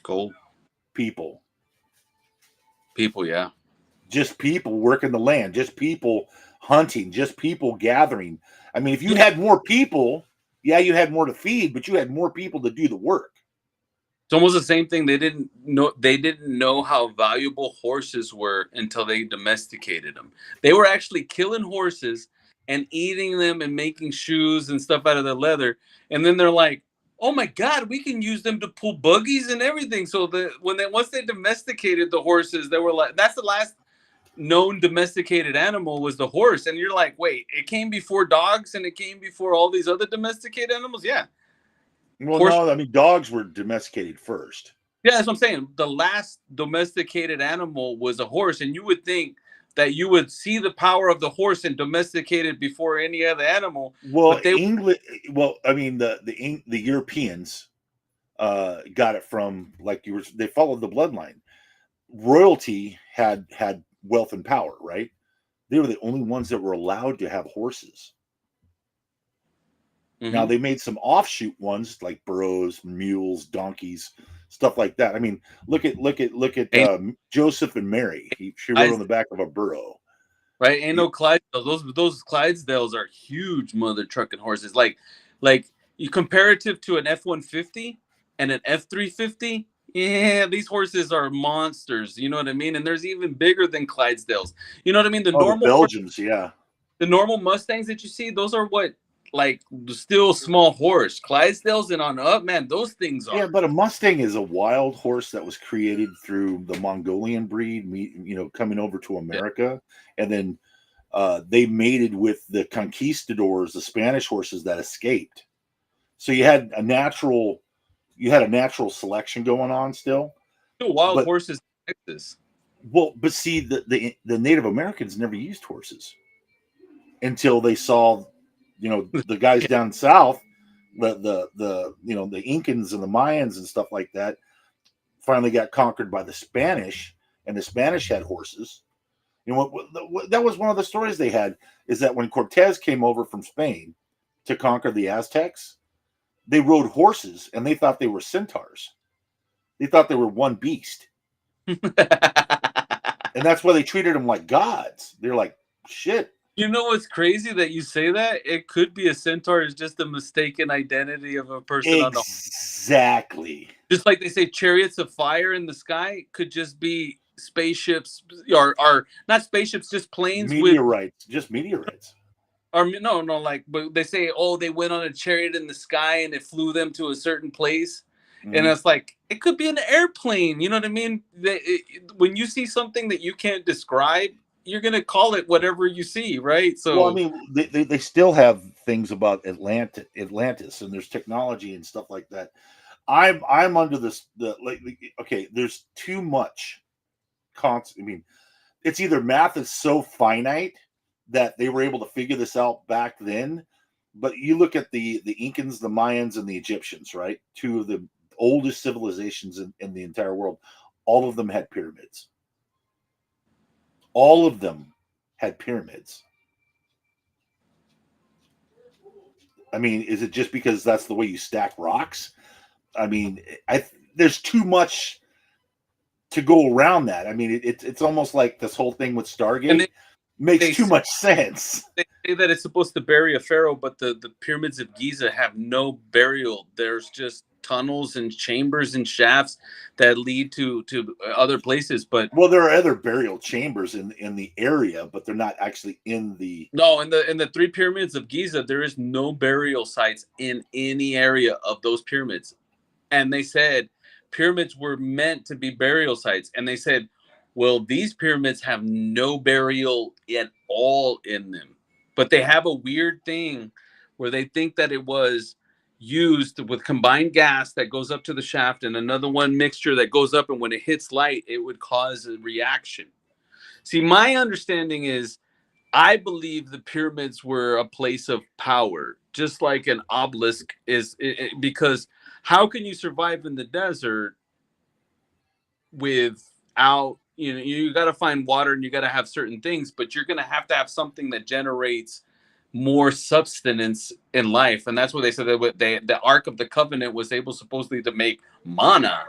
Gold. People, yeah. Just people working the land, just people hunting, just people gathering. I mean, if you had more people, you had more to feed, but you had more people to do the work. It's almost the same thing. They didn't know how valuable horses were until they domesticated them. They were actually killing horses and eating them and making shoes and stuff out of their leather. And then they're like, oh my God, we can use them to pull buggies and everything. So once they domesticated the horses, they were like, that's the last known domesticated animal was the horse. And you're like, wait, it came before dogs and it came before all these other domesticated animals? Yeah. Well, no, I mean, dogs were domesticated first. Yeah, that's what I'm saying. The last domesticated animal was a horse, and you would think that you would see the power of the horse and domesticate it before any other animal. Well, England. Well, I mean, the Europeans got it from they followed the bloodline. Royalty had wealth and power, right? They were the only ones that were allowed to have horses. Mm-hmm. Now they made some offshoot ones like burros, mules, donkeys, stuff like that. I mean, look at Joseph and Mary. She rode on the back of a burro. Right? Ain't no Clydesdales. Those Clydesdales are huge mother trucking horses. Like you comparative to an F-150 and an F-350. Yeah, these horses are monsters. You know what I mean? And there's even bigger than Clydesdales. You know what I mean? The Belgians, the normal Mustangs that you see, those are what. Like still small horse. Clydesdales and on up, man, those things are. Yeah, but a Mustang is a wild horse that was created through the Mongolian breed, coming over to America, and then they mated with the conquistadors, the Spanish horses that escaped. So you had a natural selection going on still, Still wild horses in Texas. Well, but see, the Native Americans never used horses until they saw, the guys down south, the Incans and the Mayans and stuff like that, finally got conquered by the Spanish, and the Spanish had horses. That was one of the stories they had, is that when Cortez came over from Spain to conquer the Aztecs, they rode horses, and they thought they were centaurs. They thought they were one beast. And that's why they treated them like gods. They're like, shit. You know what's crazy that you say that? It could be a centaur is just a mistaken identity of a person on the exactly. Just like they say chariots of fire in the sky could just be spaceships or not spaceships, just planes meteorites, just meteorites. Or no, like, but they say, oh, they went on a chariot in the sky and it flew them to a certain place. And it's like, it could be an airplane. You know what I mean? When you see something that you can't describe, you're going to call it whatever you see, right? So, well, I mean, they still have things about Atlantis, and there's technology and stuff like that. I'm under this, okay, there's too much I mean, it's either math is so finite that they were able to figure this out back then, but you look at the Incans, the Mayans, and the Egyptians, right? Two of the oldest civilizations in the entire world. All of them had pyramids. All of them had pyramids. I mean, is it just because that's the way you stack rocks? I mean, there's too much to go around that. I mean, it's almost like this whole thing with Stargate makes too much sense. They say that it's supposed to bury a pharaoh, but the pyramids of Giza have no burial. There's just tunnels and chambers and shafts that lead to other places. But there are other burial chambers in the area, but they're not actually in the. No, in the three pyramids of Giza, there is no burial sites in any area of those pyramids. And they said pyramids were meant to be burial sites, and they said, well, these pyramids have no burial at all in them, but they have a weird thing where they think that it was used with combined gas that goes up to the shaft and another one mixture that goes up, and when it hits light, it would cause a reaction. See, my understanding is, I believe the pyramids were a place of power, just like an obelisk is, because how can you survive in the desert without, you got to find water and you got to have certain things, but you're going to have something that generates more substance in life. And that's what they said, that the Ark of the Covenant was able supposedly to make manna.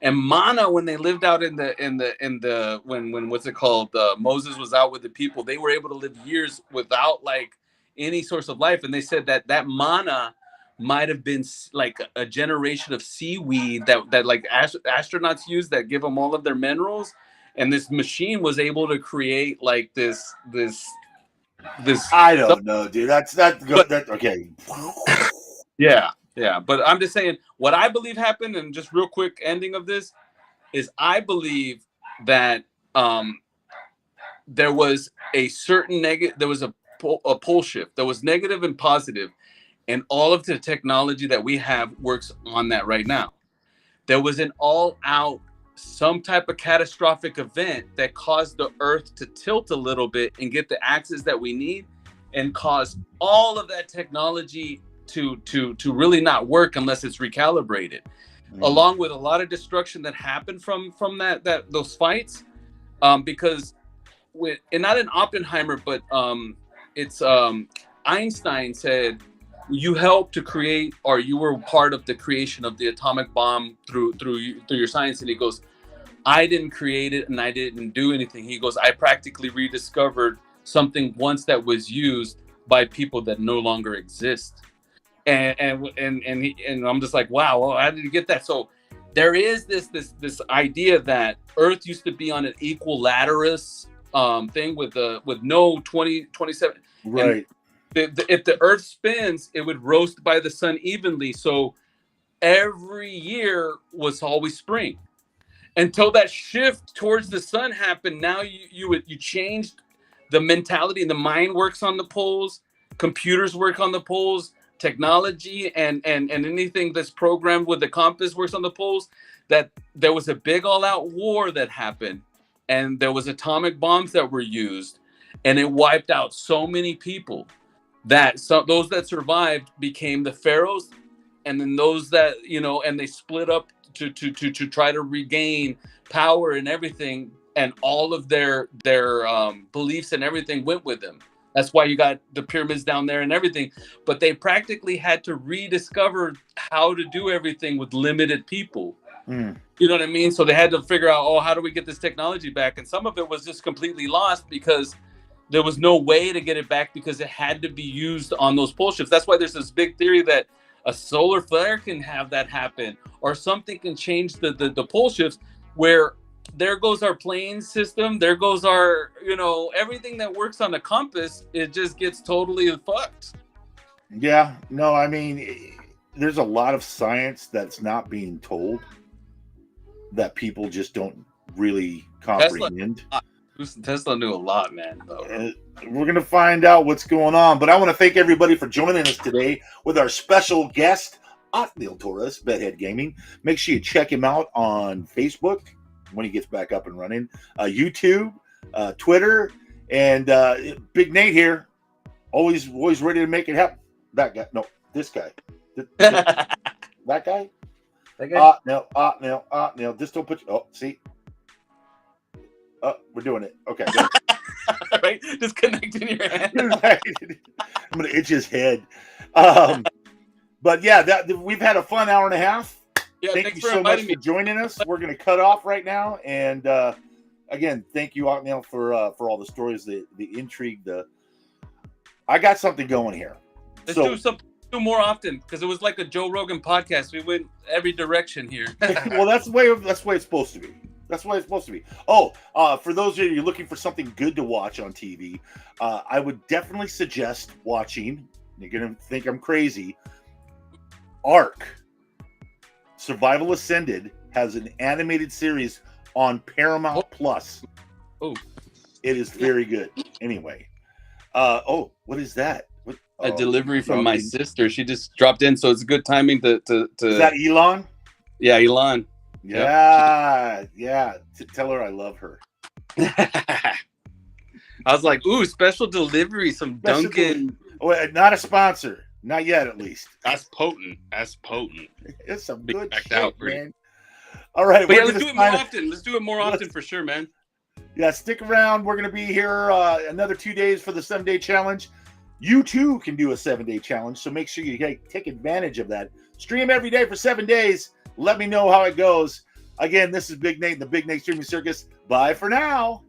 And manna, when they lived out in the when what's it called, Moses was out with the people, they were able to live years without like any source of life. And they said that manna might have been like a generation of seaweed that like astronauts use, that give them all of their minerals. And this machine was able to create like this. I don't know, dude. That's okay. Yeah, but I'm just saying what I believe happened, and just real quick ending of this is, I believe that there was a certain there was a pole shift. There was negative and positive, and all of the technology that we have works on that right now. There was an all-out, some type of catastrophic event that caused the earth to tilt a little bit and get the axis that we need, and cause all of that technology to really not work unless it's recalibrated, along with a lot of destruction that happened from those fights, because and not in Oppenheimer, but it's Einstein said, you helped to create, or you were part of the creation of the atomic bomb through your science. And he goes, I didn't create it and I didn't do anything. He goes, I practically rediscovered something once that was used by people that no longer exist. And I'm just like, wow, well, how did you get that? So there is this idea that Earth used to be on an equilaterous thing with no 27. Right. If the Earth spins, it would roast by the sun evenly. So every year was always spring, until that shift towards the sun happened. Now you changed the mentality, and the mind works on the poles. Computers work on the poles. technology and anything that's programmed with the compass works on the poles, that there was a big all-out war that happened, and there was atomic bombs that were used, and it wiped out so many people that those that survived became the pharaohs, and then those that, and they split up to try to regain power and everything, and all of their beliefs and everything went with them. That's why you got the pyramids down there and everything. But they practically had to rediscover how to do everything with limited people. You know what I mean? So they had to figure out, how do we get this technology back? And some of it was just completely lost because there was no way to get it back, because it had to be used on those pole shifts. That's why there's this big theory that a solar flare can have that happen, or something can change the pole shifts, where there goes our plane system, there goes our, everything that works on the compass, it just gets totally fucked. Yeah, no, I mean, there's a lot of science that's not being told that people just don't really comprehend. Tesla knew a lot, man. We're going to find out what's going on, but I want to thank everybody for joining us today with our special guest, Othniel Torres, Bedhead Gaming. Make sure you check him out on Facebook when he gets back up and running, YouTube, Twitter, and Big Nate here, always ready to make it happen. That guy, no, this guy, that guy. No, just don't put. Oh, see, we're doing it. Okay, right, just connecting your hand. I'm gonna itch his head. But yeah, we've had a fun hour and a half. Yeah, thank you so much for joining us. We're going to cut off right now, and again, thank you, Othniel, for all the stories, the intrigue. I got something going here. Let's do something more often, because it was like a Joe Rogan podcast. We went every direction here. Well, that's the way it's supposed to be. That's why it's supposed to be. Oh, for those of you looking for something good to watch on TV, I would definitely suggest watching. You're going to think I'm crazy. Ark. Survival Ascended has an animated series on Paramount Plus. Oh, it is very good. Anyway, what is that? A delivery from my sister. She just dropped in, so it's good timing to. Is that Elon? Yeah, Elon. Yeah. Tell her I love her. I was like, ooh, special delivery, some Dunkin'. Not a sponsor. Not yet, at least. That's potent. It's some good shit, out, man. All right. But let's do it more often. Let's do it more often for sure, man. Yeah, stick around. We're going to be here another 2 days for the 7-day challenge. You, too, can do a 7-day challenge, so make sure you take advantage of that. Stream every day for 7 days. Let me know how it goes. Again, this is Big Nate, the Big Nate Streaming Circus. Bye for now.